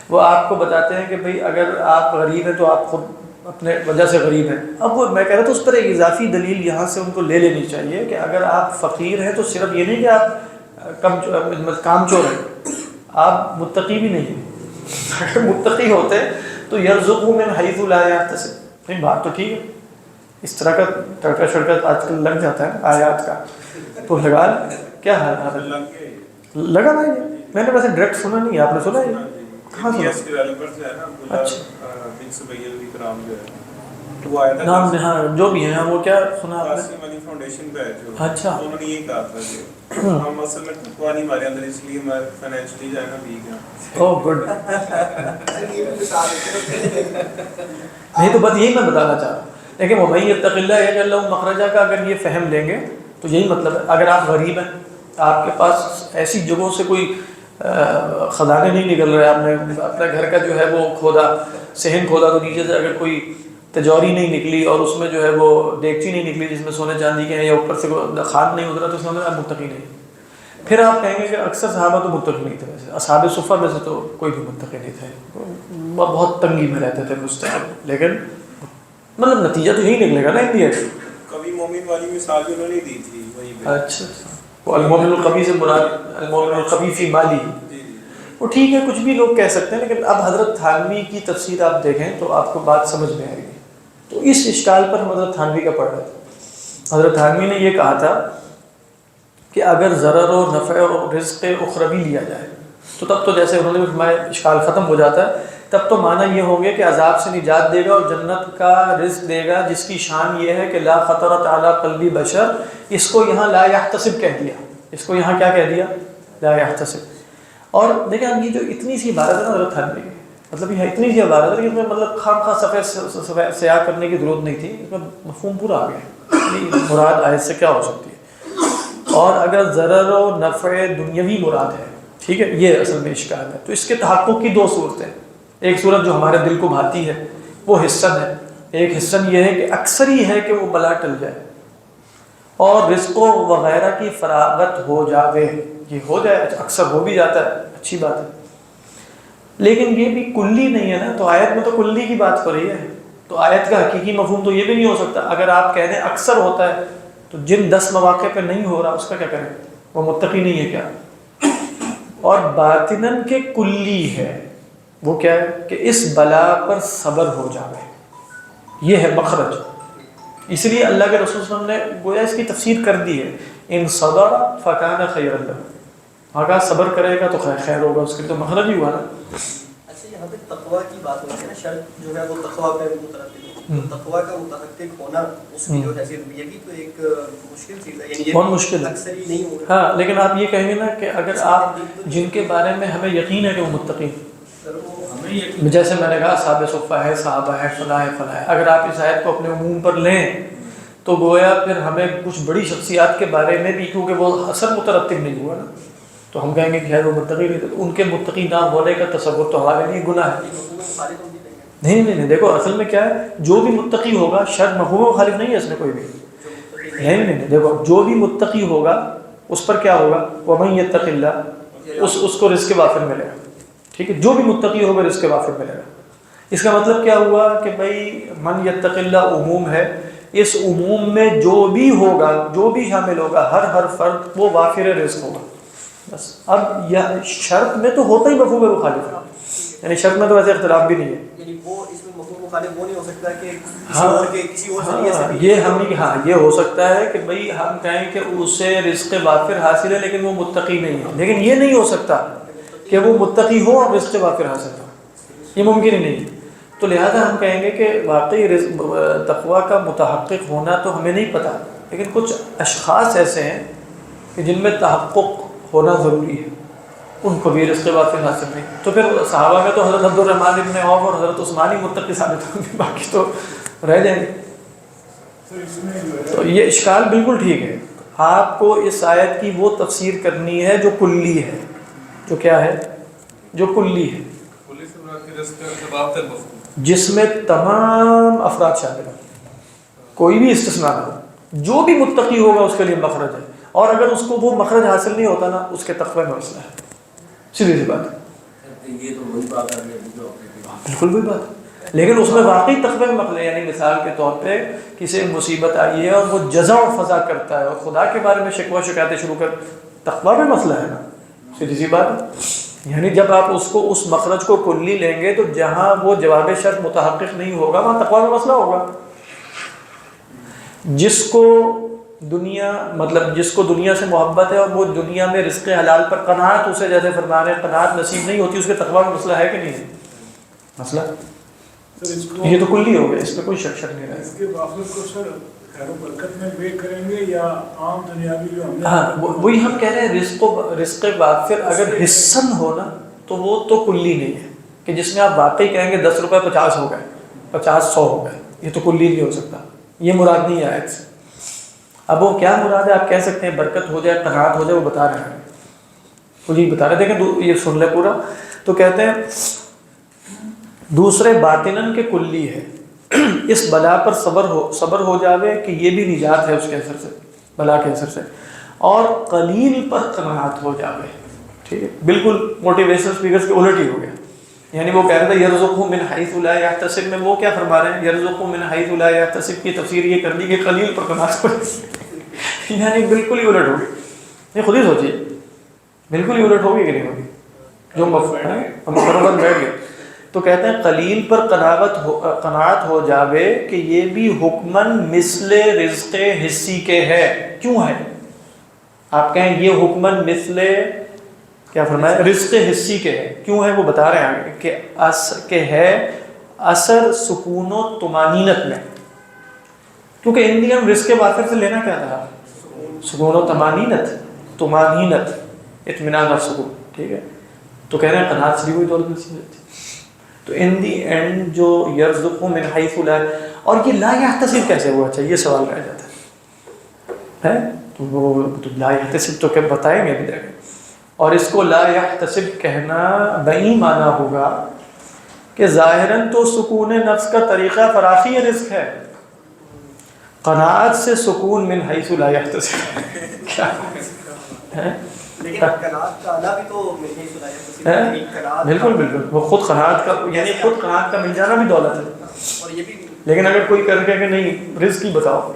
وہ آپ کو بتاتے ہیں کہ بھئی اگر آپ غریب ہیں تو آپ خود اپنے وجہ سے غریب ہیں۔ اب وہ میں کہہ رہا تھا اس پر ایک اضافی دلیل یہاں سے ان کو لے لینی چاہیے کہ اگر آپ فقیر ہیں تو صرف یہ نہیں کہ آپ کام چور ہیں، آپ متقی بھی نہیں ہیں۔ اگر متقی ہوتے تو یرزقہ من حیث لا یحتسب، نہیں بات تو ٹھیک ہے، اس طرح کا تڑکا شڑکا آج کل لگ جاتا ہے آیات کا تو لگا کیا حال ہے لگا نا، یہ میں نے ویسے ڈائریکٹ سنا نہیں، آپ نے سنا ہے؟ کہاں سنا؟ نام ہاں جو بھی ہیں وہ کیا سنا آپ نے؟ فاؤنڈیشن پہ ہے جو، اچھا انہوں نے یہ کہا تھا کہ ہم اصل میں تقویٰ نہیں ہمارے اندر، اس لیے ہمارے فائنینشلی جو ہے نا ویک ہیں۔ اوہ گڈ، نہیں تو بس یہی میں بتانا چاہ رہا ہوں۔ لیکن وَمَن يَتَّقِ اللَّهَ يَجْعَلْ لَهُ مَخْرَجًا کا اگر یہ فہم لیں گے تو یہی مطلب ہے اگر آپ غریب ہیں، آپ کے پاس ایسی جگہوں سے کوئی خزانے نہیں نکل رہے، آپ نے اپنے گھر کا جو ہے وہ کھودا، صحن کھودا تو نیچے سے اگر کوئی تجوری نہیں نکلی اور اس میں جو ہے وہ دیگچی نہیں نکلی جس میں سونے چاندی کے ہیں، یا اوپر سے خان نہیں اترا تو اس میں آپ متقی نہیں۔ پھر آپ کہیں گے کہ اکثر صحابہ تو متقی نہیں تھے، ویسے اصحاب صفہ میں سے تو کوئی بھی متقی نہیں تھے، وہ بہت تنگی میں رہتے تھے مستقل، لیکن مطلب نتیجہ تو یہی نکلے گا نا انڈیا کا۔ کبھی مومن والی مثال بھی انہوں نے دی تھی وہی پہ۔ اچھا وہ المومن القوی سے مراد المومن القوی فی مالی، وہ ٹھیک ہے کچھ بھی لوگ کہہ سکتے ہیں، لیکن اب حضرت تھانوی کی تفسیر آپ دیکھیں تو آپ کو بات سمجھ میں آئے گی۔ تو اس اشکال پر ہم حضرت تھانوی کا پڑھ رہے تھے۔ حضرت تھانوی نے یہ کہا تھا کہ اگر ضرر و نفع و رزق اخروی لیا جائے تو تب تو جیسے انہوں نے فرمایا اشکال ختم ہو جاتا ہے، تب تو معنی یہ ہوں گے کہ عذاب سے نجات دے گا اور جنت کا رزق دے گا، جس کی شان یہ ہے کہ لا خطرت علی قلبی بشر۔ اس کو یہاں لا یحتسب کہہ دیا، اس کو یہاں کیا کہہ دیا؟ لا يحتسب۔ اور دیکھیں اب یہ جو اتنی سی عبارت ہے نا حضرت تھانوی کی، مطلب یہ اتنی سی عبارت ہے کہ اس میں مطلب خام خواہ صفحہ سیاہ کرنے کی ضرورت نہیں تھی، اس میں مفہوم پورا آ گیا مراد آیت سے کیا ہو سکتی ہے۔ اور اگر ضرر و نفع دنیاوی مراد ہے، ٹھیک ہے، یہ اصل میں اشکال ہے، تو اس کے تحقق کی دو صورتیں، ایک صورت جو ہمارے دل کو بھاتی ہے وہ حسن ہے، ایک حسن یہ ہے کہ اکثر ہی ہے کہ وہ بلا ٹل جائے اور رزق وغیرہ کی فراغت ہو جاوے، یہ ہو جائے، اکثر ہو بھی جاتا ہے، اچھی بات ہے، لیکن یہ بھی کلی نہیں ہے نا، تو آیت میں تو کلی کی بات ہو رہی ہے، تو آیت کا حقیقی مفہوم تو یہ بھی نہیں ہو سکتا۔ اگر آپ کہہ دیں اکثر ہوتا ہے تو جن 10 مواقع پہ نہیں ہو رہا اس کا کیا کریں، وہ متقی نہیں ہے کیا؟ اور باطناً کے کلی ہے، وہ کیا ہے کہ اس بلا پر صبر ہو جاوے، یہ ہے مخرج۔ اس لیے اللہ کے رسول صلی اللہ علیہ وسلم نے گویا اس کی تفسیر کر دی ہے، ان صبر فکان خیر لہ، اگر صبر کرے گا تو خیر ہوگا، اس کے لیے تو مخرج ہی ہوا نا۔ اچھا یہاں پہ تقویٰ کی بات ہوتی ہے نا، شرط جو ہے وہ تقویٰ پہ مترتب ہے، تقویٰ کا متحقق ہونا اس کی جو حیثیت، یہ بھی تو ایک مشکل چیز ہے، یعنی بہت مشکل ہے، اکثر ہی نہیں ہوگا۔ ہاں، لیکن آپ یہ کہیں گے نا کہ اگر آپ جن کے بارے میں ہمیں یقین ہے کہ وہ متقی، جیسے میں نے کہا صحابہ صفہ ہے، صحابہ ہے، فلاں ہے، فلاں ہے، اگر آپ اس آیت کو اپنے عموم پر لیں تو گویا پھر ہمیں کچھ بڑی شخصیات کے بارے میں بھی، کیونکہ وہ اثر مترتب نہیں ہوا نا، تو ہم کہیں گے کہ وہ متقی نہیں، تو ان کے متقی نہ ہونے کا تصور تو ہمارے لیے گناہ ہے۔ نہیں، دیکھو اصل میں کیا ہے، جو بھی متقی ہوگا، شرط مفہوم مخالف نہیں ہے اس میں کوئی بھی، نہیں، دیکھو جو بھی متقی ہوگا اس پر کیا ہوگا، وَمَن يَتَّقِ اللَّهَ، اس کو رزق وافر ملے گا، ٹھیک ہے، جو بھی متقی ہوگا رزق وافر ملے گا۔ اس کا مطلب کیا ہوا کہ بھائی من یتق اللہ عموم ہے، اس عموم میں جو بھی ہوگا، جو بھی شامل ہوگا، ہر فرد وہ وافر رزق ہوگا، بس۔ اب یہ شرط میں تو ہوتا ہی مفہوم مخالف ہے، یعنی شرط میں تو ایسے اختلاف بھی نہیں ہے، یعنی وہ اس میں مفہوم مخالف وہ نہیں ہو سکتا کہ کسی اور ذریعے سے بھی، یہ ہو سکتا ہے کہ بھئی ہم کہیں کہ اسے رزق وافر حاصل ہے لیکن وہ متقی نہیں ہے، لیکن یہ نہیں ہو سکتا کہ وہ متقی ہو اور رزق وافر حاصل ہو، یہ ممکن ہی نہیں۔ تو لہذا ہم کہیں گے کہ واقعی تقویٰ کا متحقق ہونا تو ہمیں نہیں پتہ، لیکن کچھ اشخاص ایسے ہیں کہ جن میں تحقق ہونا ضروری ہے، ان کو بھی رزق وافر حاصل نہیں، تو پھر صحابہ میں تو حضرت عبد الرحمن ابن عوف اور حضرت عثمان ہی متقی ثابت ہوں گے، باقی تو رہ جائیں گے۔ تو یہ اشکال بالکل ٹھیک ہے، آپ کو اس آیت کی وہ تفسیر کرنی ہے جو کلی ہے، جو کیا ہے، جو کلی ہے، جس میں تمام افراد شامل ہیں، کوئی بھی استثناء نہ ہو، جو بھی متقی ہوگا اس کے لیے مخرج ہے، اور اگر اس کو وہ مخرج حاصل نہیں ہوتا نا، اس کے تقوی میں مسئلہ ہے، سیدھی سی بات ہے، یہ تو وہی بات آ گئی جو بالکل وہی بات ہے، لیکن اس میں واقعی تقوی میں مسئلہ، یعنی مثال کے طور پہ کسی مصیبت آئی ہے اور وہ جزا و فضا کرتا ہے اور خدا کے بارے میں شکوہ شکایتیں شروع کر، تقوی میں مسئلہ ہے نا، سیدھی سی بات ہے۔ یعنی جب آپ اس مخرج کو کلی لیں گے تو جہاں وہ جواب شرط متحقق نہیں ہوگا وہاں تقویٰ میں مسئلہ ہوگا۔ جس کو دنیا سے محبت ہے اور وہ دنیا میں رزق حلال پر قناعت، اسے جیسے فرما رہے ہیں قناعت نصیب نہیں ہوتی، اس کے تقویٰ میں مسئلہ ہے کہ نہیں ہے؟ مسئلہ یہ تو کلی ہو گیا، اس میں کوئی شک نہیں رہا۔ اس کے وافر کو سر خیر و برکت میں بے کریں گے یا عام دنیاوی جو ہم نے، ہاں وہی ہم کہہ رہے ہیں، رزق وافر اگر حصن ہو نا تو وہ تو کلی نہیں ہے کہ جس میں آپ واقعی کہیں گے 10 روپے 50 ہو گئے، 50 100 ہو گئے، یہ تو کلی نہیں ہو سکتا، یہ مراد نہیں ہے آیت سے۔ اب وہ کیا مراد ہے، آپ کہہ سکتے ہیں برکت ہو جائے، قناعت ہو جائے، وہ بتا رہے ہیں، وہ یہی بتا رہے ہیں، دیکھیں یہ سن لے پورا، تو کہتے ہیں دوسرے باطنن کے کلی ہے، اس بلا پر صبر ہو جاوے کہ یہ بھی نجات ہے اس کے اثر سے، بلا کے اثر سے، اور قلیل پر قناعت ہو جاوے، ٹھیک ہے، بالکل موٹیویشن اسپیکرز کے الٹ ہی ہو گیا، یعنی وہ کہہ رہے تھے یرزقہ من حیث لا یحتسب میں وہ کیا فرما رہے ہیں، یرزقہ من حیث لا یحتسب کی تفسیر یہ کر دی کہ قلیل پر قناعت ہو جائے، یعنی بالکل ہی الٹ ہو گئی، یہ خود ہی سوچیے، بالکل ہی الٹ ہوگی کہ نہیں ہوگی، جو مفہوم بیٹھ گئے۔ تو کہتے ہیں قلیل پر قناعت ہو جاوے کہ یہ بھی حکمن مثل رزق حصی کے ہے، کیوں ہے؟ آپ کہیں یہ حکمن مثل کیا فرمایا، رزق حصی کے ہے، کیوں ہے وہ بتا رہے ہیں کہ ہے اثر سکون و طمانینت میں، کیونکہ ان دنوں رزق وافر سے لینا کیا تھا، سکون و طمانینت، اطمینان اور سکون. ٹھیک ہے, تو کہہ رہے ہیں قناعت سے بھی کوئی دولت نصیب ہوتی. تو ان دی اینڈ جو یرزقہ من حیث لا, اور یہ لا یحتسب کیسے ہوا؟ اچھا یہ سوال رہ جاتا ہے تو وہ تو لا یحتسب تو کیا بتائیں گے ابھی دیکھیں. اور اس کو لا یحتسب کہنا بئی معنی ہوگا کہ ظاہراً تو سکون نفس کا طریقہ فراخی رزق ہے, قناعت سے سکون من حیث لا یحتسب کیا ہے؟ لیکن قناعت کا آنا بھی تو من حیث لا یحتسب. بالکل بالکل, وہ خود قناعت کا یعنی خود قناعت کا مل جانا بھی دولت ہے. اور یہ بھی لیکن اگر کوئی کر کے کہ نہیں رزق ہی بتاؤ,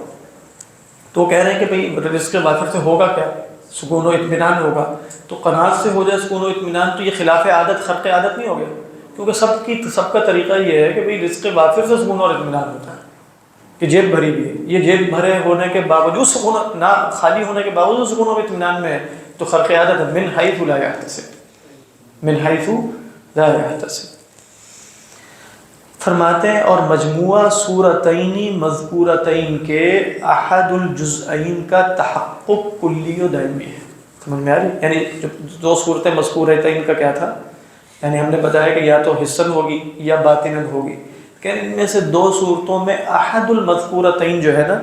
تو کہہ رہے ہیں کہ بھئی رزق وافر سے ہوگا کیا؟ سکون و اطمینان ہوگا. تو قناعت سے ہو جائے سکون و اطمینان, تو یہ خلاف عادت خرق عادت نہیں ہو گیا؟ کیونکہ سب کا طریقہ یہ ہے کہ بھئی رزق وافر سے سکون اور اطمینان ہوتا ہے کہ جیب بھری بھی ہے. یہ جیب بھرے ہونے کے باوجود سکون, نہ خالی ہونے کے باوجود سکون و اطمینان میں ہے, تو خرق عادت ہے. من حیث لا یحتسب, من حیث لا یحتسب. فرماتے ہیں اور مجموعہ سورتین مذکورتین کے احد الجزئین کا تحقق کلی و دائمی ہے. سمجھ میں آ رہی؟ یعنی جو دو صورتیں مذکورتین کا کیا تھا, یعنی ہم نے بتایا کہ یا تو حسن ہوگی یا باطنن ہوگی, کہ ان میں سے دو صورتوں میں احد المذکورتین جو ہے نا,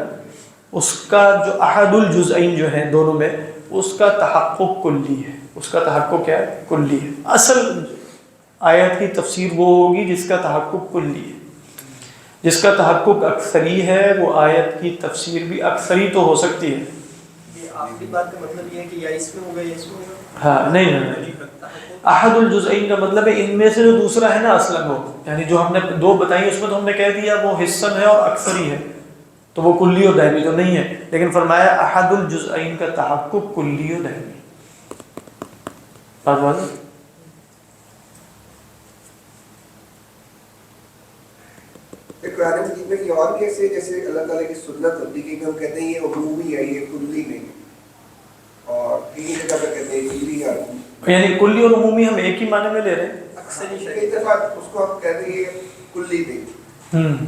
اس کا جو احد الجزئین جو ہیں دونوں میں, اس کا تحقق کلی ہے. اس کا تحقق کیا ہے؟ کلی ہے. اصل آیت کی تفسیر وہ ہوگی جس کا تحقق کلی ہے. جس کا تحقق اکثری ہے وہ آیت کی تفسیر بھی اکثری تو ہو سکتی ہے. یہ آخری بات کا مطلب یہ ہے کہ یا اس میں ہوگا یا اس میں ہوگا. ہاں نہیں, احد الجزئین کا مطلب ہے ان میں سے جو دوسرا ہے نا اصلا وہ, یعنی جو ہم نے دو بتائی اس میں تو ہم نے کہہ دیا وہ حسن ہے اور اکثری ہے, تو وہ کلی اور دائمی تو نہیں ہے. لیکن فرمایا احد الجزئین کا تحقق کلی و دائمی. بات واضح؟ قرآن مجید میں یہ اور کیسے جیسے اللہ تعالیٰ کی سنت ہوتی ہے کہ ہم کہتے ہیں یہ عمومی ہے, یہ کلی نہیں, اور تین جگہ پہ کہتے ہیں کلی ہے, یعنی کلی اور عمومی ہم ایک ہی معنی میں لے رہے ہیں. اکثر کئی دفعہ اس کو ہم کہتے ہیں یہ کلی نہیں,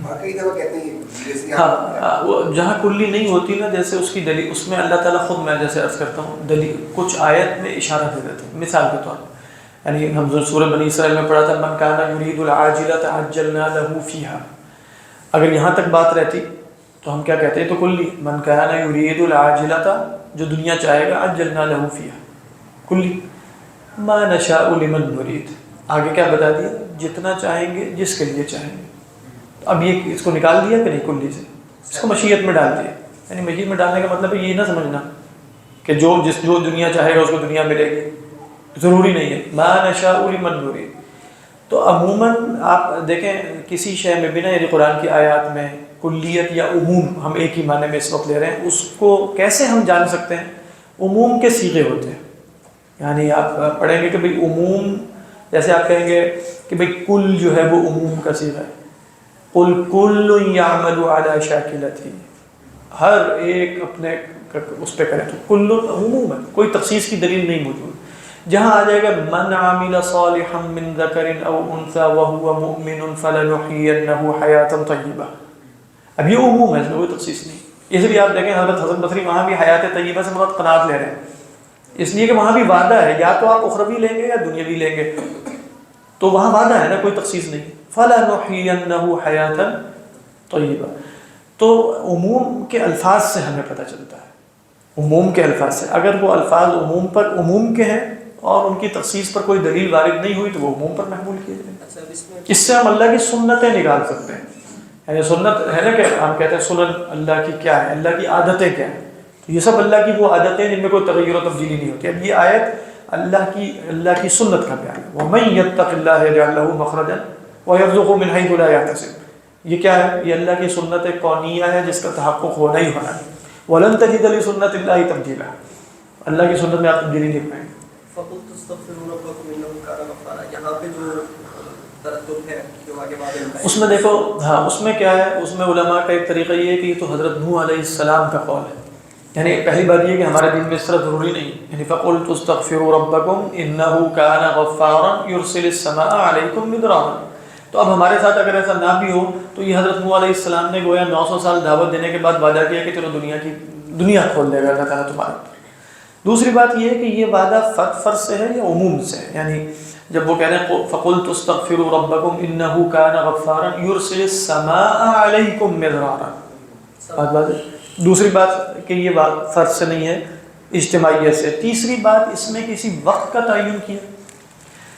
اور کئی دفعہ کہتے ہیں یہ جیسے ہاں, وہ جہاں کلی نہیں ہوتی نا, جیسے اس کی دلیل اس میں اللہ تعالیٰ خود, میں جیسے عرض کرتا ہوں, دلیل کچھ آیت میں اشارہ دے دیتے ہیں. مثال کے طور پر یعنی ہم سورہ بنی اسرائیل میں پڑھا تھا من کان یرید العاجلۃ عجلنا له فیہا, اگر یہاں تک بات رہتی تو ہم کیا کہتے ہیں؟ تو کلی. من کان یرید العاجلۃ, جو دنیا چاہے گا, عجلنا له فیہا, کلی. ما نشاء لمن نرید, آگے کیا بتا دیا؟ جتنا چاہیں گے, جس کے لیے چاہیں گے. اب یہ اس کو نکال دیا کہ نہیں کلی سے, اس کو مشیت میں ڈال دیا. یعنی مشیت میں ڈالنے کا مطلب یہ نہ سمجھنا کہ جو دنیا چاہے گا اس کو دنیا ملے گی, ضروری نہیں ہے. ما نشاء لمن نرید. تو عموماً آپ دیکھیں کسی شے میں بھی نا, یعنی قرآن کی آیات میں کلیت یا عموم ہم ایک ہی معنی میں اس وقت لے رہے ہیں, اس کو کیسے ہم جان سکتے ہیں؟ عموم کے صیغے ہوتے ہیں. یعنی آپ پڑھیں گے کہ بھئی عموم, جیسے آپ کہیں گے کہ بھئی کل جو ہے وہ عموم کا صیغہ ہے. قل کل یعمل علی شاکلتہ, ہر ایک اپنے اس پہ کرے, تو کل عموم ہے, کوئی تخصیص کی دلیل نہیں موجود. جہاں آ جائے گا من عمل صالحا من ذکر او انثى وهو مؤمن فلنحيينه حیاتا طیبہ, اب یہ عموم ہے, اس میں کوئی تخصیص نہیں. اس لیے آپ دیکھیں حضرت حسن بصری وہاں بھی حیات طیبہ سے مراد قناعت لے رہے ہیں, اس لیے کہ وہاں بھی وعدہ ہے, یا تو آپ اخروی لیں گے یا دنیاوی لیں گے, تو وہاں وعدہ ہے نا, کوئی تخصیص نہیں. فَلَنُحْيِيَنَّهُ حَيَاةً طَيِّبَةً. تو عموم کے الفاظ سے ہمیں پتہ چلتا ہے, عموم کے الفاظ سے. اگر وہ الفاظ عموم پر عموم کے ہیں اور ان کی تخصیص پر کوئی دلیل وارد نہیں ہوئی تو وہ عموم پر محمول کیے جائیں. اس سے ہم اللہ کی سنتیں نکال سکتے ہیں. یعنی سنت ہے نا کہ ہم کہتے ہیں سنن اللہ کی کیا ہے, اللہ کی عادتیں کیا ہیں, تو یہ سب اللہ کی وہ عادتیں جن میں کوئی تغیر و تبدیلی نہیں ہوتی. اب یہ آیت اللہ کی سنت کا بیان ہے. وَمَن يَتَّقِ اللَّهَ يَجْعَل لَّهُ مَخْرَجًا وَيَرْزُقْهُ مِنْ حَيْثُ لَا يَحْتَسِبُ. یہ کیا ہے؟ یہ اللہ کی سنت کونیہ ہے جس کا تحقق ہونا ہی ہونا ہے. وَلَن تَجِدَ لِسُنَّتِ اللَّهِ تَبْدِيلًا. اللہ کی سنت میں آپ تبدیلی نہیں پائیں گے. فَقُلْتُ اسْتَغْفِرُوا رَبَّكُمْ إِنَّهُ كَانَ غَفَّارًا. یہاں پہ جو ترتب ہے جو آگے بات اس میں دیکھو, ہاں اس میں کیا ہے, اس میں علماء کا ایک طریقہ یہ ہے کہ یہ تو حضرت نوح علیہ السلام کا قول ہے. یعنی پہلی بات یہ کہ ہمارے دین میں اس طرح ضروری نہیں. یعنی فَقُلْتُ اسْتَغْفِرُوا رَبَّكُمْ إِنَّهُ كَانَ غَفَّارًا يُرْسِلِ السَّمَاءَ عَلَيْكُمْ مِدْرَارًا. تو اب ہمارے ساتھ اگر ایسا نہ بھی ہو تو یہ حضرت نوح علیہ السلام نے گویا 900 سال دعوت دینے کے بعد وعدہ کیا کہ چلو دنیا کھول دے گا اللہ تعالیٰ تمہارا. دوسری بات یہ ہے کہ یہ وعدہ فرد سے ہے یا عموم سے ہے، یعنی جب وہ کہہ رہے ہیں فَقُلْتُ اسْتَغْفِرُوا رَبَّكُمْ إِنَّهُ كَانَ غَفَّارًا يُرْسِلِ السَّمَاءَ عَلَيْكُمْ مِدْرَارًا، بات دوسری بات کہ یہ بات فرد سے نہیں ہے، اجتماعیت سے۔ تیسری بات اس میں کسی وقت کا تعین کیا،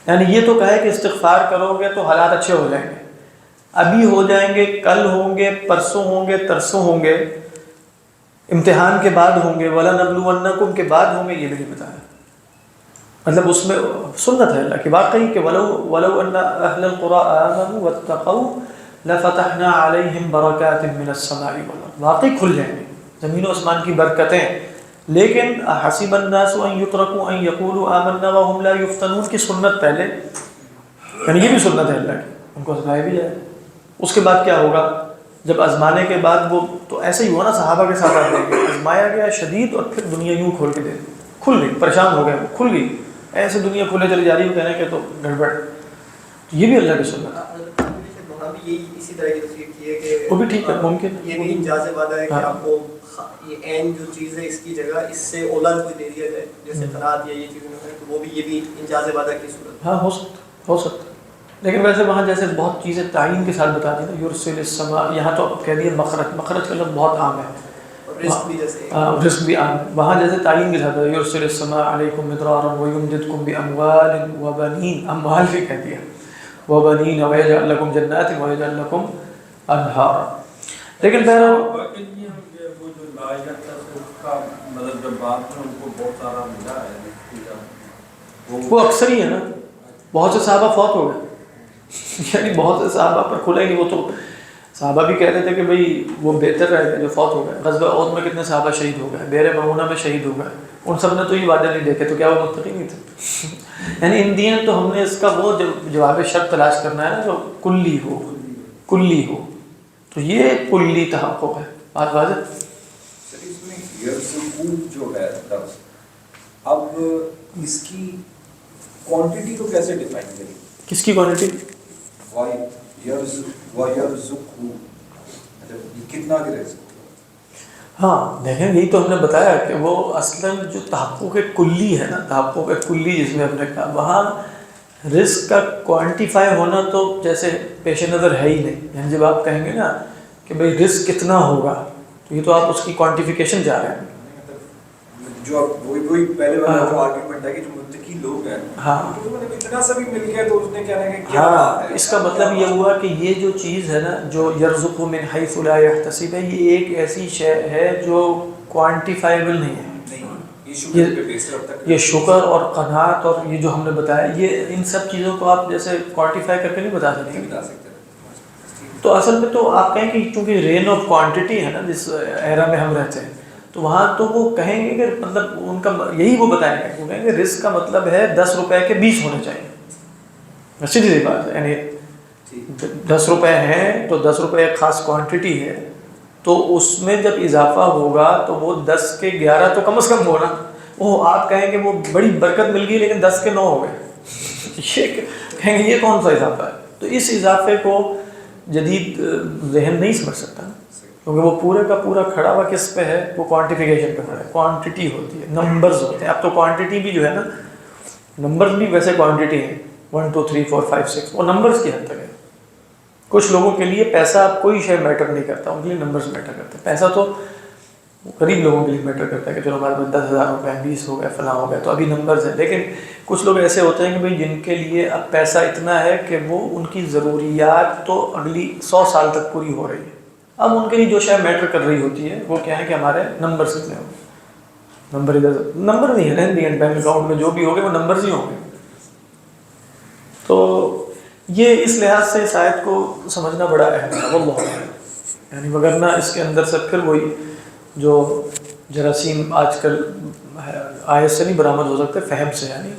یعنی یہ تو کہے کہ استغفار کرو گے تو حالات اچھے ہو جائیں گے، ابھی ہو جائیں گے، کل ہوں گے، پرسوں ہوں گے، ترسوں ہوں گے، امتحان کے بعد ہوں گے، وَلَنَبْلُوَنَّكُمْ کے بعد ہوں گے، یہ بھی نہیں بتایا۔ مطلب اس میں سنت ہے اللہ کی واقعی کہ وَلَوْ أَنَّ أَهْلَ الْقُرَىٰ آمَنُوا وَاتَّقَوْا لَفَتَحْنَا عَلَيْهِمْ بَرَكَاتٍ مِّنَ السَّمَاءِ وَالْأَرْضِ، واقعی کھل جائیں گے زمین و آسمان کی برکتیں، لیکن حَسِبَ النَّاسُ أَن يُتْرَكُوا أَن يَقُولُوا آمَنَّا وَهُمْ لَا يُفْتَنُونَ کی سنت پہلے، یعنی یہ بھی سنت ہے اللہ کی، ان کو سکھایا بھی جائے۔ اس کے بعد کیا ہوگا جب آزمانے کے بعد، وہ تو ایسے ہی ہوا نا صحابہ کے ساتھ، آزمایا گیا شدید اور پھر دنیا یوں کھول کے دے دی، کھل گئی، پریشان ہو گئے، کھل گئی، ایسے دنیا کھلے چلی جا رہی ہے، کہنے کہ تو گڑبڑ۔ تو یہ بھی اللہ کی سنت ہے، وہاں بھی یہی اسی طرح کی تصویر کی ہے کہ وہ بھی ٹھیک ہے، ممکن یہ بھی انجاز وعدہ ہے کہ آپ کو یہ عین جو چیز ہے اس کی جگہ اس سے اولا کوئی دے دیا جائے، جیسے قرات یا یہ چیزیں تو وہ بھی یہ بھی انجاز وعدہ کی صورت۔ ہاں ہو سکتا، لیکن ویسے وہاں جیسے بہت چیزیں تعین کے ساتھ بتا دی نا، یرسل السماء، یہاں تو کہہ دیا مخرج کا لفظ بہت عام ہے، رزق بھی جیسے رزق بھی عام ہے، وہاں جیسے تعین کے ساتھ یرسل السماء علیکم مدرارا ویمددکم باموال وبنین، اموال بھی کہہ دیا، وبنین ویجعل لکم جنات ویجعل لکم انہارا۔ لیکن بہرحال وہ جو لایا تھا اس کا مطلب جب بات میں ان کو بہت سارا ملا ہے، وہ اکثر ہی ہے نا، بہت سے صحابہ فوت ہو گئے، یعنی بہت سے صحابہ پر کھلے گی، وہ تو صحابہ بھی کہتے تھے کہ بھئی وہ بہتر رہے جو فوت ہو گئے۔ غزوہ احد میں کتنے صحابہ شہید ہو گئے، بئر معونہ میں شہید ہو گئے، ان سب نے تو یہ وعدے نہیں دیکھے، تو کیا وہ متقی نہیں تھے؟ یعنی ان دین تو ہم نے اس کا وہ جواب شرط تلاش کرنا ہے نا جو کلی ہو، تو یہ کلی تحقق ہے، بات واضح۔ سر اس میں یرزقون جو ہے لفظ، اب اس کی کوانٹٹی کو کیسے ڈیفائن کریں؟ کس کی کوانٹٹی؟ وَيَرْزُقُهُ، مطلب یہ کتنا کے رزق؟ ہاں دیکھیں، یہی تو ہم نے بتایا کہ وہ اصلاً جو تحقق کلی ہے نا، تحقق کلی جس میں ہم نے کہا، وہاں رزق کا کوانٹیفائی ہونا تو جیسے پیش نظر ہے ہی نہیں، یعنی جب آپ کہیں گے نا کہ بھئی رزق کتنا ہوگا، تو یہ تو آپ اس کی کوانٹیفیکیشن جا رہے ہیں، جو وہی پہلے والا جو آرگیومنٹ ہے کہ جو متقی لوگ ہیں، ہاں اتنا سا بھی مل گیا تو اس نے کہنا ہے کہ کیا ہاں، بات ہے؟ اس کا مطلب یہ ہوا کہ یہ جو چیز ہے نا، جو یرزق من حیث لا یحتسب ہے، یہ ایک ایسی شے ہے جو کوانٹیفائیبل نہیں ہے۔ یہ شکر اور قناعت اور یہ جو ہم نے بتایا، یہ ان سب چیزوں کو آپ جیسے کوانٹیفائی کر کے نہیں بتا سکتے۔ تو اصل میں تو آپ کہیں کہ چونکہ رین آف کوانٹٹی ہے نا جس ایرا میں ہم رہتے ہیں، تو وہاں تو وہ کہیں گے کہ مطلب ان کا یہی وہ بتائیں گے، وہ کہیں گے رزق کا مطلب ہے 10 روپے کے 20 ہونے چاہیے، سیدھی بات ہے، یعنی 10 روپے ہیں تو 10 روپے ایک خاص کوانٹٹی ہے، تو اس میں جب اضافہ ہوگا تو وہ 10 کے 11 تو کم از کم ہونا، وہ آپ کہیں کہ وہ بڑی برکت مل گئی لیکن 10 کے 9 ہو گئے، یہ کہیں گے یہ کون سا اضافہ ہے؟ تو اس اضافے کو جدید ذہن نہیں سمجھ سکتا نا، کیونکہ وہ پورے کا پورا کھڑا ہوا کس پہ ہے؟ وہ کوانٹیفیکیشن پہ کھڑا ہے، کوانٹٹی ہوتی ہے، نمبرز ہوتے ہیں۔ اب تو کوانٹٹی بھی جو ہے نا، نمبرز بھی ویسے کوانٹٹی ہے، 1 2 3 4 5 6، وہ نمبرز کی حد تک ہے۔ کچھ لوگوں کے لیے پیسہ کوئی شے میٹر نہیں کرتا، ان کے لیے نمبرز میٹر کرتے ہیں۔ پیسہ تو غریب لوگوں کے لیے میٹر کرتا ہے کہ چلو ہمارے پاس 10,000 روپے 20 ہو گئے فلاں ہو گئے، تو ابھی نمبرز ہیں۔ لیکن کچھ لوگ ایسے ہوتے ہیں کہ بھئی جن کے لیے اب پیسہ اتنا ہے کہ وہ ان کی ضروریات تو اگلی 100 سال تک پوری ہو رہی ہے، اب ان کے لیے جو شاید میٹر کر رہی ہوتی ہے وہ کیا ہے کہ ہمارے نمبرز کتنے ہوں گے، نمبر ادھر نمبر نہیں ہے نا، بینک اکاؤنٹ میں جو بھی ہوگے وہ نمبرز ہی ہوں گے۔ تو یہ اس لحاظ سے اس آیت کو سمجھنا بڑا اہم ہے، واللہ اعلم، یعنی وگرنہ اس کے اندر سے پھر وہی جو جراثیم آج کل آیت سے نہیں برآمد ہو سکتے، فہم سے، یعنی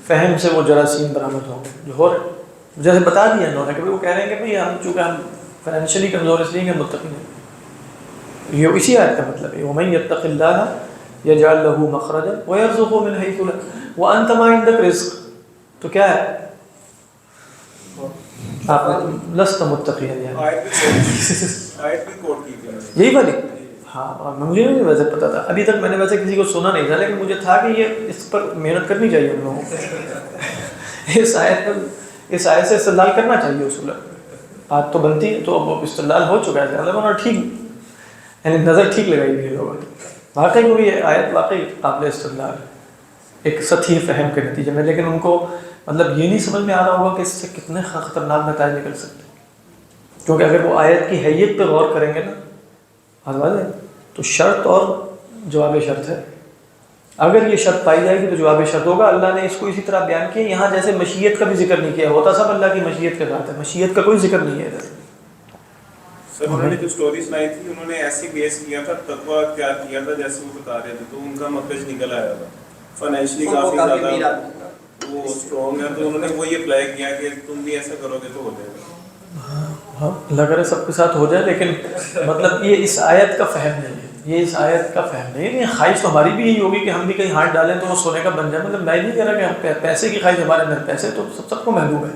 فہم سے وہ جراثیم برآمد ہوں گے جو ہو رہے، جیسے بتا دیا انہوں نے کہ وہ کہہ رہے ہیں کہ بھئی ہم چونکہ ہم فائنینشلی کمزور اس لیے کہ متقی ہیں، یہ اسی آیت کا مطلب ہے، وَمَن يَتَّقِ اللَّهَ يَجْعَل لَّهُ مَخْرَجًا وَيَرْزُقْهُ مِنْ حَيْثُ لَا، وَأَنْتَ مَا عِندَكَ رِزْقٌ، تو کیا ہے؟ آپ لست متقیًا، یعنی آیت بھی کوٹ کی گئی ہے، یہی والی ہاں مجھے نہیں ویسے پتا تھا، ابھی تک میں نے ویسے کسی کو سنا نہیں تھا، لیکن مجھے تھا کہ یہ اس پر محنت کرنی چاہیے ان لوگوں کو، اس آیت سے استدلال کرنا چاہیے اصول، بات تو بنتی ہے، تو اب استدلال ہو چکا ہے، اللہ ٹھیک، یعنی نظر ٹھیک لگائی ہوئی ہے لوگوں نے، واقعی کوئی یہ آیت واقعی قابل استدلال ہے ایک سطحی فہم کے نتیجے میں، لیکن ان کو مطلب یہ نہیں سمجھ میں آ رہا ہوگا کہ اس سے کتنے خطرناک نتائج نکل سکتے ہیں، کیونکہ اگر وہ آیت کی حیت پہ غور کریں گے نا تو شرط اور جواب شرط ہے، اگر یہ شرط پائی جائے گی تو جواب شرط ہوگا۔ اللہ نے اس کو اسی طرح بیان کیا، یہاں جیسے مشیت کا بھی ذکر نہیں کیا، ہوتا سب اللہ کی مشیت کے ساتھ ہے، مشیت کا کوئی ذکر نہیں ہے ادھر۔ سر انہوں نے جو سٹوری سنائی تھی انہوں نے ایسی بیس کیا تھا، تقویٰ اختیار کیا تھا جیسے وہ بتا رہے تھے، تو ان کا مخرج نکل آیا تھا، فائنینشلی کافی زیادہ وہ اسٹرانگ ہے، تو انہوں نے وہی اپلائی کیا کہ تم بھی ایسا کرو گے تو ہو جائے گا۔ ہاں اللہ کرے سب کے ساتھ ہو جائے، لیکن مطلب یہ اس آیت کا فہم نہیں ہے، یہ اس آیت کا فہم نہیں ہے۔ خواہش تو ہماری بھی یہی ہوگی کہ ہم بھی کہیں ہاتھ ڈالیں تو وہ سونے کا بن جائے، مطلب میں نہیں کہہ رہا کہ ہم پیسے کی خواہش ہمارے اندر، پیسے تو سب کو محبوب ہے،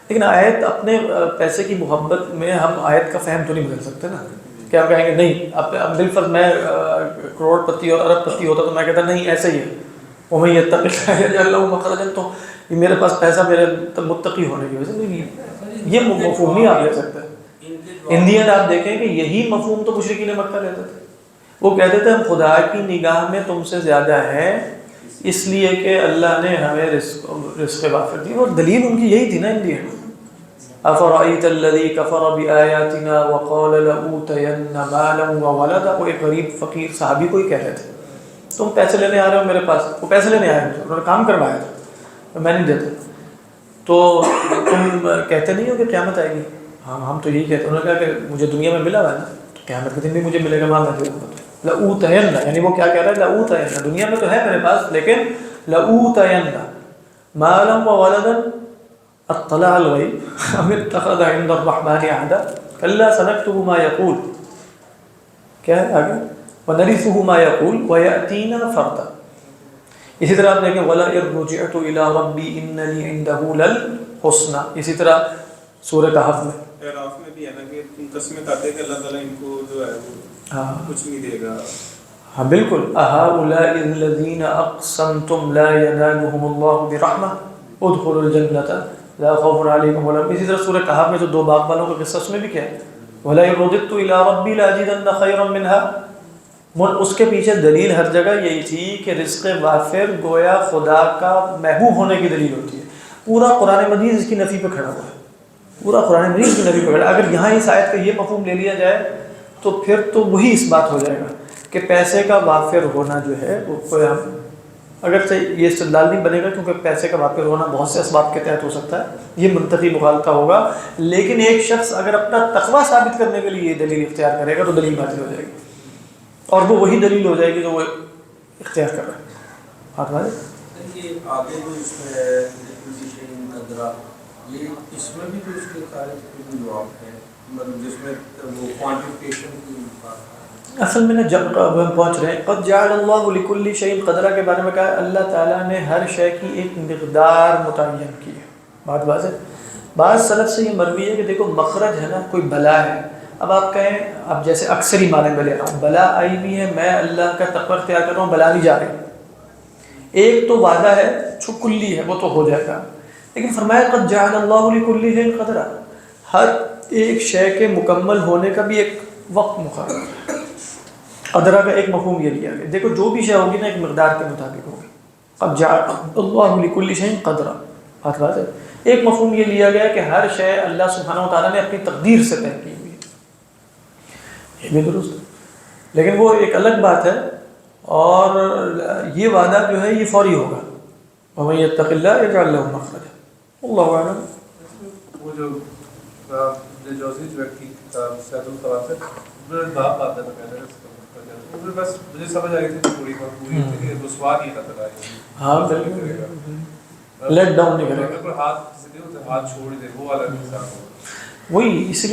لیکن آیت اپنے پیسے کی محبت میں ہم آیت کا فہم تو نہیں بدل سکتے نا، کہ ہم کہیں گے نہیں اب بالفرض میں کروڑ پتی اور ارب پتی ہوتا تو میں کہتا نہیں ایسے ہی ہے، وَمَن يَتَّقِ اللَّهَ يَجْعَل لَّهُ مَخْرَجًا، تو یہ میرے پاس پیسہ میرے متقی ہونے کی وجہ سے نہیں، یہ مفہوم نہیں آپ لے سکتے۔ انڈین آپ دیکھیں کہ یہی مفہوم تو مشرکین مکہ لیتے تھے، وہ کہتے تھے ہم خدا کی نگاہ میں تم سے زیادہ ہیں اس لیے کہ اللہ نے ہمیں رزق وافر دی، اور دلیل ان کی یہی تھی نا انڈین، افرأیت الذی کفر بآیاتنا وقال لأوتین مالا وولدا، وہ ایک غریب فقیر صحابی کو ہی کہہ رہے تھے تم پیسے لینے آ رہے ہو میرے پاس، وہ پیسے لینے آئے تھے، انہوں نے کام کروایا تھا میں نہیں دیتا، تو تم کہتے نہیں ہو کہ قیامت آئے گی؟ ہاں ہم تو یہی کہتے ہیں۔ انہوں نے کہا کہ مجھے دنیا میں ملا ہوا ہے نا، تو قیامت کے دن بھی مجھے ملے گا، وہاں میں دوں گا، لأوتین، یعنی وہ کیا کہہ رہا ہے لأوتین، دنیا میں تو ہے میرے پاس لیکن لأوتین مالا وولدا اطلع الغیب ام اتخذ عند الرحمن عہدا کلا سنکتب ما یقول، کیا ہے آگے، وَنَرِثُهُ مَا يَقُولُ وَيَأْتِينَا فَرْدًا۔ اسی طرح آپ دیکھیں وَلَئِن رُجِعْتُ إِلَىٰ رَبِّي إِنَّ لِي عِندَهُ لَلْحُسْنَى، اسی طرح سورہ کہف میں، اعراف میں بھی ہے نا کہ تم قسمیں کھاتے کہ اللہ تعالیٰ ان کو جو ہے وہ کچھ نہیں دے گا۔ ہاں بالکل، أَهَٰؤُلَاءِ الَّذِينَ أَقْسَمْتُمْ لَا يَنَالُهُمُ اللَّهُ بِرَحْمَةٍ ادْخُلُوا الْجَنَّةَ لَا خَوْفٌ عَلَيْكُمْ وَلَا هُمْ۔ اسی طرح سورہ کہف میں جو دو باغ والوں کا قصہ، اس میں بھی کیا ہے وَلَئِن رُدِدتُّ إِلَىٰ رَبِّي لَأَجِدَنَّ خَيْرًا مِّنْهَا، اس کے پیچھے دلیل ہر جگہ یہی تھی کہ رزق وافر گویا خدا کا محبوب ہونے کی دلیل ہوتی ہے۔ پورا قرآن مجید اس کی نفی پہ کھڑا ہوا ہے، پورا قرآن مجید اس کی نفی پہ کھڑا ہے۔ اگر یہاں اس آیت کا یہ مفہوم لے لیا جائے تو پھر تو وہی اس بات ہو جائے گا کہ پیسے کا وافر ہونا جو ہے وہ ہم اگرچہ یہ استدلال نہیں بنے گا، کیونکہ پیسے کا وافر ہونا بہت سے اسباب کے تحت ہو سکتا ہے، یہ منطقی مغالطہ ہوگا، لیکن ایک شخص اگر اپنا تقویٰ ثابت کرنے کے لیے یہ دلیل اختیار کرے گا تو دلیل باطل ہو جائے گی، اور وہ وہی دلیل ہو جائے گی جو وہ اختیار کر رہا ہے۔ ہاتھ مارے یہ آگے جو اس میں ہے لکل شیء قدرہ، یہ اس میں بھی تو اس کے تعلق میں جواب ہے، مطلب جس میں وہ کوانٹیفیکیشن کی بات ہے۔ اصل میں جب ہم پہنچ رہے ہیں قد جعل اللہ لکل شیء قدرہ کے بارے میں کہا ہے، اللہ تعالیٰ نے ہر شے کی ایک مقدار متعین کی ہے، بات واضح۔ بعض سلف سے یہ مروی ہے کہ دیکھو مخرج ہے نا، کوئی بلا ہے، اب آپ کہیں اب جیسے اکثر ہی معنی میں لے رہا ہوں، بلا آئی بھی ہے، میں اللہ کا تقوی اختیار کر رہا ہوں، بلا نہیں جا رہی، ایک تو وعدہ ہے جو کلی ہے وہ تو ہو جائے گا، لیکن فرمایا قد جعل اللہ لکل شیء قدرہ، ہر ایک شے کے مکمل ہونے کا بھی ایک وقت مقرر ہے۔ قدرہ کا ایک مفہوم یہ لیا گیا، دیکھو جو بھی شے ہوگی نا ایک مقدار کے مطابق ہوگی، قد جعل اللہ لکل شیء قدرہ، بات ہے۔ ایک مفہوم یہ لیا گیا کہ ہر شے اللہ سبحانہ و تعالیٰ نے اپنی تقدیر سے طے کی ہوئی، یہ بھی درست ہے، لیکن وہ ایک الگ بات ہے، اور یہ وعدہ جو ہے یہ فوری ہوگا، وَمَن يَتَّقِ اللَّهَ يَجْعَل لَّهُ مَخْرَجًا، اللہ اعلم۔ وہ جو جوزی جو ہے سید الخواصر باپ آتا تھا پہلے، بس مجھے سمجھ آ گئی تھی پوری تھی کہ رسوا نہیں کرتا تھا، ہاں بالکل لیٹ ڈاؤن نہیں کرے گا، ہاتھ کسی دے ہاتھ چھوڑ دے، وہ والا انسان وہی اس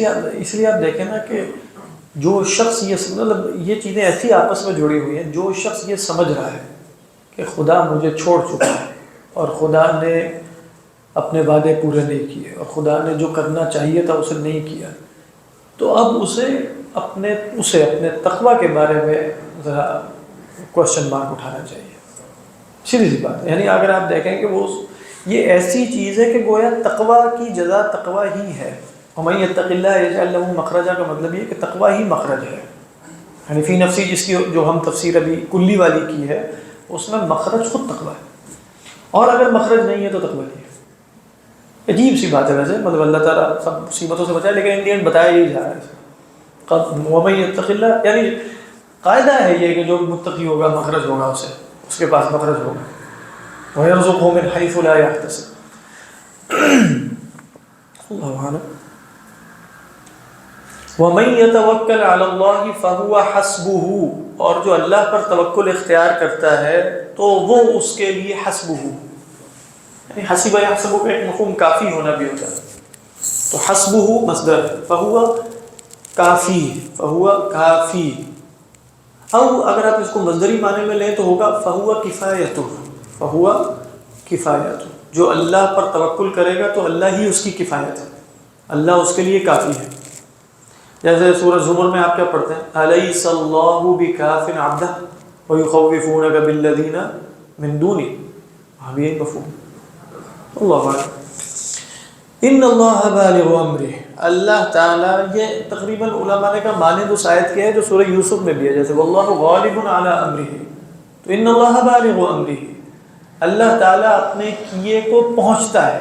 لیے آپ دیکھیں نا کہ جو شخص یہ مطلب یہ چیزیں ایسی آپس میں جڑی ہوئی ہیں، جو شخص یہ سمجھ رہا ہے کہ خدا مجھے چھوڑ چکا ہے اور خدا نے اپنے وعدے پورے نہیں کیے اور خدا نے جو کرنا چاہیے تھا اسے نہیں کیا، تو اب اسے اپنے تقوی کے بارے میں ذرا کوشچن مارک اٹھانا چاہیے. سیدھی سی بات ہے. یعنی اگر آپ دیکھیں کہ وہ یہ ایسی چیز ہے کہ گویا تقوی کی جزا تقوی ہی ہے. وَمَن يَتَّقِ اللَّهَ يَجْعَل لَّهُ مَخْرَجًا کا مطلب یہ کہ تقوی ہی مخرج ہے. یعنی فی نفسی جس کی جو ہم تفسیر ابھی کلی والی کی ہے اس میں مخرج خود تقوی ہے, اور اگر مخرج نہیں ہے تو تقوی نہیں ہے. عجیب سی بات ہے ویسے, مطلب اللہ تعالیٰ سب مصیبتوں سے بچائے, لیکن انڈین بتایا یہی جا رہا ہے. وَمَن يَتَّقِ اللَّهَ یعنی قاعدہ ہے یہ کہ جو متقی ہوگا مخرج ہوگا, اس کے پاس مخرج ہوگا. وَيَرْزُقْهُ مِنْ حَيْثُ لَا يَحْتَسِبُ. اللہ اعلم. وَمَن يَتَوَكَّلْ عَلَى اللَّهِ فَهُوَ حَسْبُهُ, اور جو اللہ پر توکل اختیار کرتا ہے تو وہ اس کے لیے حسبہ, یعنی حسب یحسب کا ایک مفہوم کافی ہونا بھی ہوتا ہے. تو حسبہ مصدر ہے, فَهُوَ کافی, فَهُوَ کافی. او اگر آپ اس کو مصدری معنی میں لیں تو ہوگا فَهُوَ کفایتہ, فَهُوَ کفایتہ. جو اللہ پر توکل کرے گا تو اللہ ہی اس کی کفایت ہے, اللہ اس کے لیے کافی ہے. جیسے سورہ زمر میں آپ کیا پڑھتے ہیں, الیس اللہ بکاف عبدہ ویخوفونک بالذین من دونہ, ہم یہی مفہوم. اللہ اعلم. ان اللہ بالغ امرہ, اللہ تعالیٰ, یہ تقریباً علماء نے کا مانند اس آیت کے ہے جو سورہ یوسف میں بھی ہے, جیسے واللہ غالب علی امرہ, تو ان اللہ بالغ امرہ, اللہ تعالیٰ اپنے کیے کو پہنچتا ہے.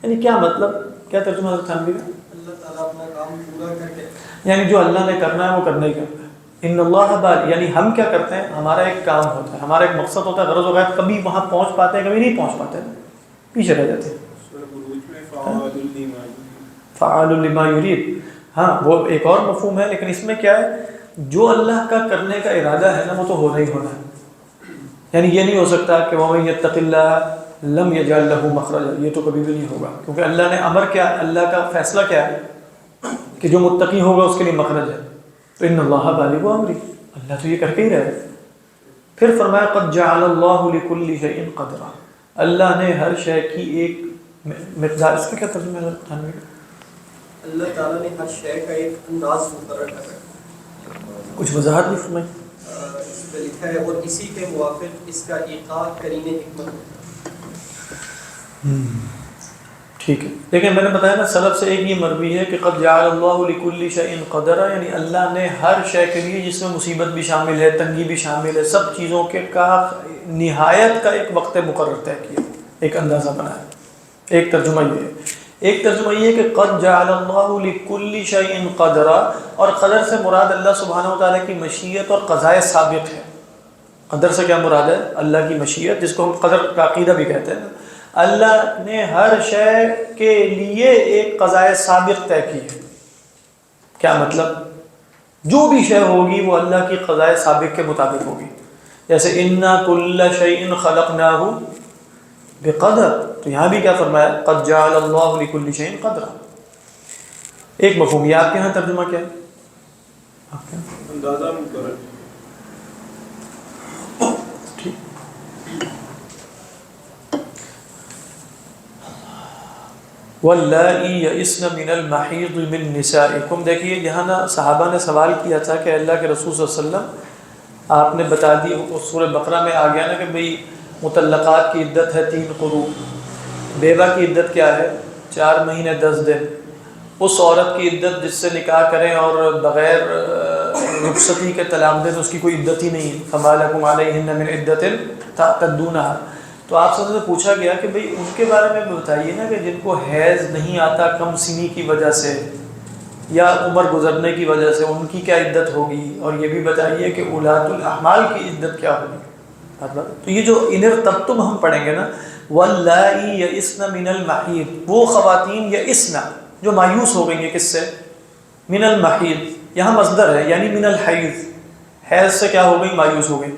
یعنی کیا مطلب, کیا ترجمہ حضرت تھانوی کا؟ اللہ تعالیٰ اپنا کام پورا کر کے, یعنی جو اللہ نے کرنا ہے وہ کرنا ہی کرنا ہے. ان اللہ بالغ, یعنی ہم کیا کرتے ہیں, ہمارا ایک کام ہوتا ہے, ہمارا ایک مقصد ہوتا ہے, غرض و غایت, کبھی وہاں پہنچ پاتے ہیں کبھی نہیں پہنچ پاتے ہیں, پیچھے رہ جاتے ہیں. فعال لما یرید, ہاں وہ ایک اور مفہوم ہے, لیکن اس میں کیا ہے, جو اللہ کا کرنے کا ارادہ ہے نا وہ تو ہونا ہی ہونا ہے. یعنی یہ نہیں ہو سکتا کہ وَمَن يَتَّقِ اللَّهَ لَمْ يَجْعَل لَّهُ مَخْرَجًا, یہ تو کبھی بھی نہیں ہوگا, کیونکہ اللہ نے امر کیا, اللہ کا فیصلہ کیا ہے کہ جو متقی ہوگا اس کے لیے مخرج ہے. تو ان اللہ بالغ امرہ, اللہ تو یہ کر کے ہی رہے. پھر فرمایا قد جعل اللہ لکل شیء قدرا, اللہ نے ہر شے کی ایک مقدار. اس کا کیا ترجمہ ہے تھانوی کا؟ اللہ تعالیٰ نے ہر شے کا ایک انداز مقرر کر رکھا, کچھ وضاحت نہیں فرمائی. اس پہ لکھا ہے, اور اسی کے موافق اس کا ایقاع کرینِ حکمت. ٹھیک ہے, لیکن میں نے بتایا نا سلف سے ایک یہ مروی ہے کہ قد جعل اللہ لکل شیء قدرا, یعنی اللہ نے ہر شے کے لیے, جس میں مصیبت بھی شامل ہے, تنگی بھی شامل ہے, سب چیزوں کے کا نہایت کا ایک وقت مقرر طے کیا, ایک اندازہ بنایا. ایک ترجمہ یہ ہے. ایک ترجمہ یہ کہ قد جعل اللہ لکل شیء قدرا, اور قدر سے مراد اللہ سبحانہ وتعالیٰ کی مشیت اور قضاء سابق ہے. قدر سے کیا مراد ہے, اللہ کی مشیت, جس کو ہم قدر کا عقیدہ بھی کہتے ہیں. اللہ نے ہر شے کے لیے ایک قضاء سابق طے کی ہے. کیا مطلب, جو بھی شے ہوگی وہ اللہ کی قضاء سابق کے مطابق ہوگی. جیسے اِنَّا كُلَّ شَيْءٍ خَلَقْنَاهُ بقدر, تو یہاں بھی کیا فرمایا, قد جعل اللہ لکل شیء قدرا. ایک مفہوم. یہ آپ کے یہاں ترجمہ کیا ہے, اندازہ مقرر. وَاللَّائِي يَئِسْنَ مِنَ الْمَحِيضِ مِن نِّسَائِكُمْ. دیکھیے یہاں نا صحابہ نے سوال کیا تھا کہ اللہ کے رسول صلی اللہ علیہ وسلم آپ نے بتا دی, سورہ بقرہ میں آ گیا نا کہ بھئی مطلقات کی عدت ہے 3 قروء, بیوہ کی عدت کیا ہے 4 مہینے 10 دن. اس عورت کی عدت جس سے نکاح کریں اور بغیر رخصتی کے طلاق دیں تو اس کی کوئی عدت ہی نہیں. فَمَا لَكُمْ عَلَيْهِنَّ مِنْ عِدَّةٍ تَعْتَدُّونَهَا. تو آپ سے پوچھا گیا کہ بھئی ان کے بارے میں بتائیے نا کہ جن کو حیض نہیں آتا کم سنی کی وجہ سے یا عمر گزرنے کی وجہ سے, ان کی کیا عدت ہوگی, اور یہ بھی بتائیے کہ اولاۃ الاحمال کی عدت کیا ہوگی. تو یہ جو ان ارتبتم ہم پڑھیں گے نا, واللائی یئسن من المحیض, وہ خواتین یئسن جو مایوس ہو گئی ہیں کس سے, من المحیض, یہاں مصدر ہے یعنی من الحیض, حیض سے کیا ہو گئی, مایوس ہو گئی.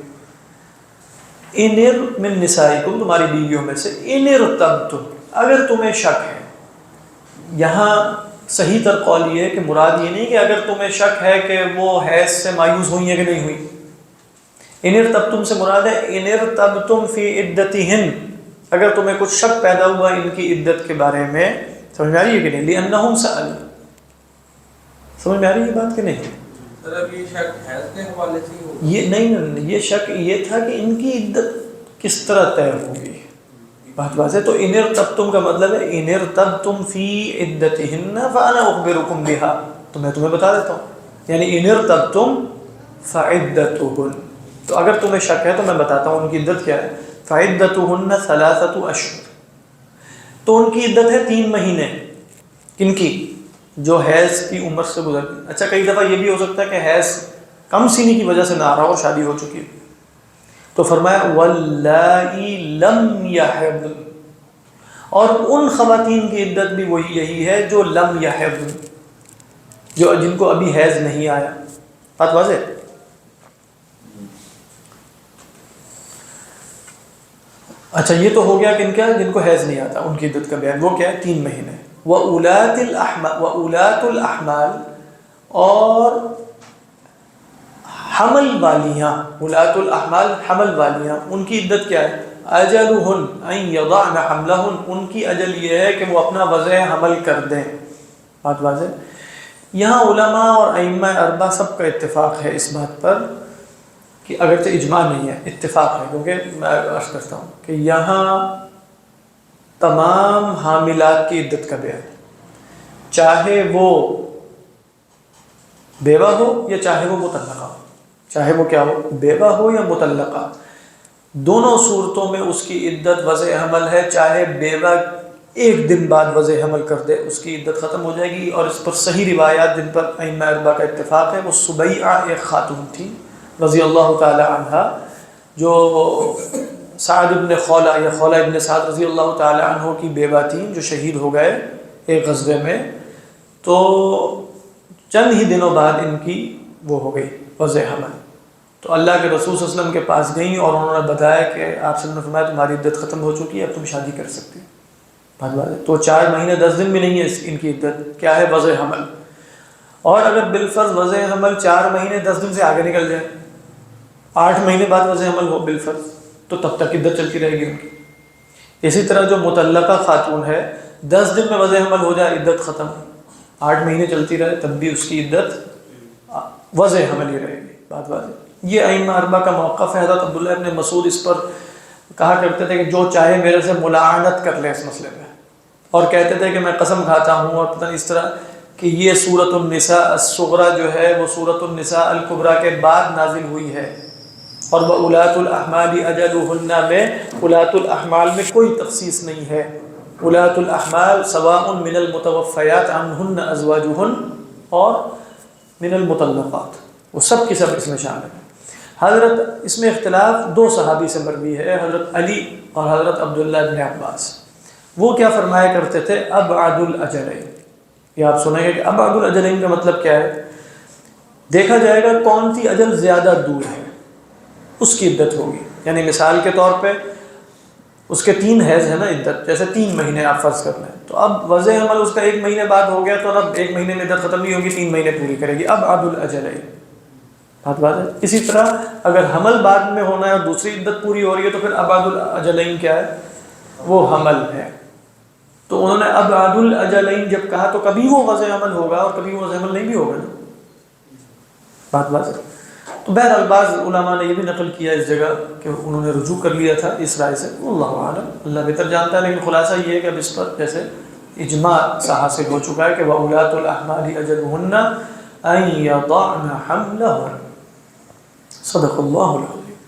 انر من نسائکم, تمہاری بیویوں میں سے, ان ارتبتم, اگر تمہیں شک ہے. یہاں صحیح تر قول یہ ہے کہ مراد یہ نہیں کہ اگر تمہیں شک ہے کہ وہ حیض سے مایوس ہوئی ہیں کہ نہیں ہوئی. ان ارتبتم سے مراد ہے ان ارتبتم فی عدتہن, اگر تمہیں کچھ شک پیدا ہوا ان کی عدت کے بارے میں. سمجھ میں آ رہی ہے کہ نہیں, لأنہم سألوا, سمجھ میں آ رہی ہے یہ بات کہ نہیں. سر اب یہ شک حیض کے حوالے سے ہی ہوگا؟ یہ نہیں، یہ شک یہ تھا کہ ان کی عدت کس طرح طے ہوگی. بات واضح. تو ان ارتبتم کا مطلب ہے ان ارتبتم فی عدتہن فانا اخبرکم بہا، تو میں تمہیں بتا دیتا ہوں. یعنی ان ارتبتم فعدتہن، تو اگر تمہیں شک ہے تو میں بتاتا ہوں ان کی عدت کیا ہے. فعدتہن ثلاثۃ اشہر، تو ان کی عدت ہے 3 مہینے. کن کی؟ جو حیض کی عمر سے گزر گئی. اچھا کئی دفعہ یہ بھی ہو سکتا ہے کہ حیض کم سینے کی وجہ سے نہ آ رہا ہو، شادی ہو چکی ہے. تو فرمایا واللائی لم یحضن، اور ان خواتین کی عدت بھی وہی یہی ہے جو لم یحضن، جو جن کو ابھی حیض نہیں آیا. بات واضح. اچھا یہ تو ہو گیا کن کا؟ جن کو حیض نہیں آتا ان کی عدت کا بیان. وہ کیا ہے؟ 3 مہینے. وَأُولَاتِ الْأَحْمَالِ، اور حمل والیاں، اولات الاحمال حمل والیاں، ان کی عدت کیا ہے؟ اجلہن ان یضعن حملہن، ان کی اجل یہ ہے کہ وہ اپنا وضع حمل کر دیں. بات واضح. یہاں علماء اور ائمہ اربعہ سب کا اتفاق ہے اس بات پر کہ اگرچہ اجماع نہیں ہے، اتفاق ہے، کیونکہ میں عرض کرتا ہوں کہ یہاں تمام حاملات کی عدت کا بیان، چاہے وہ بیوہ ہو یا چاہے وہ مطلقہ ہو. چاہے وہ کیا ہو؟ بیوہ ہو یا مطلقہ، دونوں صورتوں میں اس کی عدت وضع حمل ہے. چاہے بیوہ 1 دن بعد وضع حمل کر دے اس کی عدت ختم ہو جائے گی. اور اس پر صحیح روایات جن پر ائمہ اربعہ کا اتفاق ہے، وہ سبیعہ ایک خاتون تھی رضی اللہ تعالی عنہا، جو سعد ابن خولہ یا خولہ ابن سعد رضی اللہ تعالی عنہ کی بیوہ تھیں، جو شہید ہو گئے ایک غزوے میں. تو چند ہی دنوں بعد ان کی وہ ہو گئی وضع حمل. تو اللہ کے رسول صلی اللہ علیہ وسلم کے پاس گئیں اور انہوں نے بتایا کہ آپ صلی اللہ علیہ وسلم نے فرمایا تمہاری عدت ختم ہو چکی ہے، اب تم شادی کر سکتی. بات بات ہے. تو 4 مہینے 10 دن بھی نہیں ہے ان کی عدت، کیا ہے؟ وضع حمل. اور اگر بالفرض وضع حمل 4 مہینے 10 دن سے آگے نکل جائے، 8 مہینے بعد وضع حمل ہو بالفرض، تو تب تک عدت چلتی رہے گی ان کی. اسی طرح جو مطلقہ خاتون ہے 10 دن میں وضع حمل ہو جائے عدت ختم، 8 مہینے چلتی رہے تب بھی اس کی عدت وضع حمل ہی رہے گی. بات بات ہے. یہ ائمہ اربعہ کا موقف ہے. حضرت عبداللہ ابن مسعود اس پر کہا کرتے تھے کہ جو چاہے میرے سے ملاعنت کر لے اس مسئلے میں، اور کہتے تھے کہ میں قسم کھاتا ہوں اور پتہ نہیں اس طرح کہ یہ سورۃ النساء الصغریٰ جو ہے وہ سورۃ النساء الکبریٰ کے بعد نازل ہوئی ہے. اور وَأُولَاتُ الْأَحْمَالِ أَجَلُهُنَّ میں اولات الاحمال میں کوئی تخصیص نہیں ہے. اولات الاحمال سواء من المتوفیات عنہن ازواجہن اور من المطلقات، وہ سب کی سب اس میں شامل ہیں. حضرت اس میں اختلاف 2 صحابی سے مروی ہے، حضرت علی اور حضرت عبداللہ ابن عباس. وہ کیا فرمایا کرتے تھے؟ ابعد الاجلین. یہ آپ سنیں گے کہ ابعد الاجلین کا مطلب کیا ہے؟ دیکھا جائے گا کون سی اجل زیادہ دور ہے اس کی عدت ہوگی. یعنی مثال کے طور پہ اس کے 3 حیض ہے نا عدت، جیسے 3 مہینے آپ فرض کر لیں، تو اب وضع حمل اس کا 1 مہینے بعد ہو گیا، تو اب 1 مہینے میں عدت ختم نہیں ہوگی، 3 مہینے پوری کرے گی. ابعد الاجلین. بات ہے. اسی طرح اگر حمل بعد میں ہونا ہے اور دوسری عدت پوری ہو رہی ہے تو پھر ابعد الاجلین کیا ہے؟ وہ حمل ہے. تو انہوں نے ابعد الاجلین جب کہا تو کبھی وہ وضع حمل ہوگا اور کبھی وہ وضع حمل نہیں بھی ہوگا نا. بات ہے. تو بہرحال بعض علماء نے یہ بھی نقل کیا اس جگہ کہ انہوں نے رجوع کر لیا تھا اس رائے سے. اللہ عالم، اللہ بہتر جانتا ہے. لیکن خلاصہ یہ ہے کہ اب اس پر جیسے اجماع حاصل ہو چکا ہے کہ وَأُولَاتُ الْأَحْمَالِ أَجَلُهُنَّ أَن يَضَعْنَ حَمْلَهُنَّ. صدق اللہ العظیم.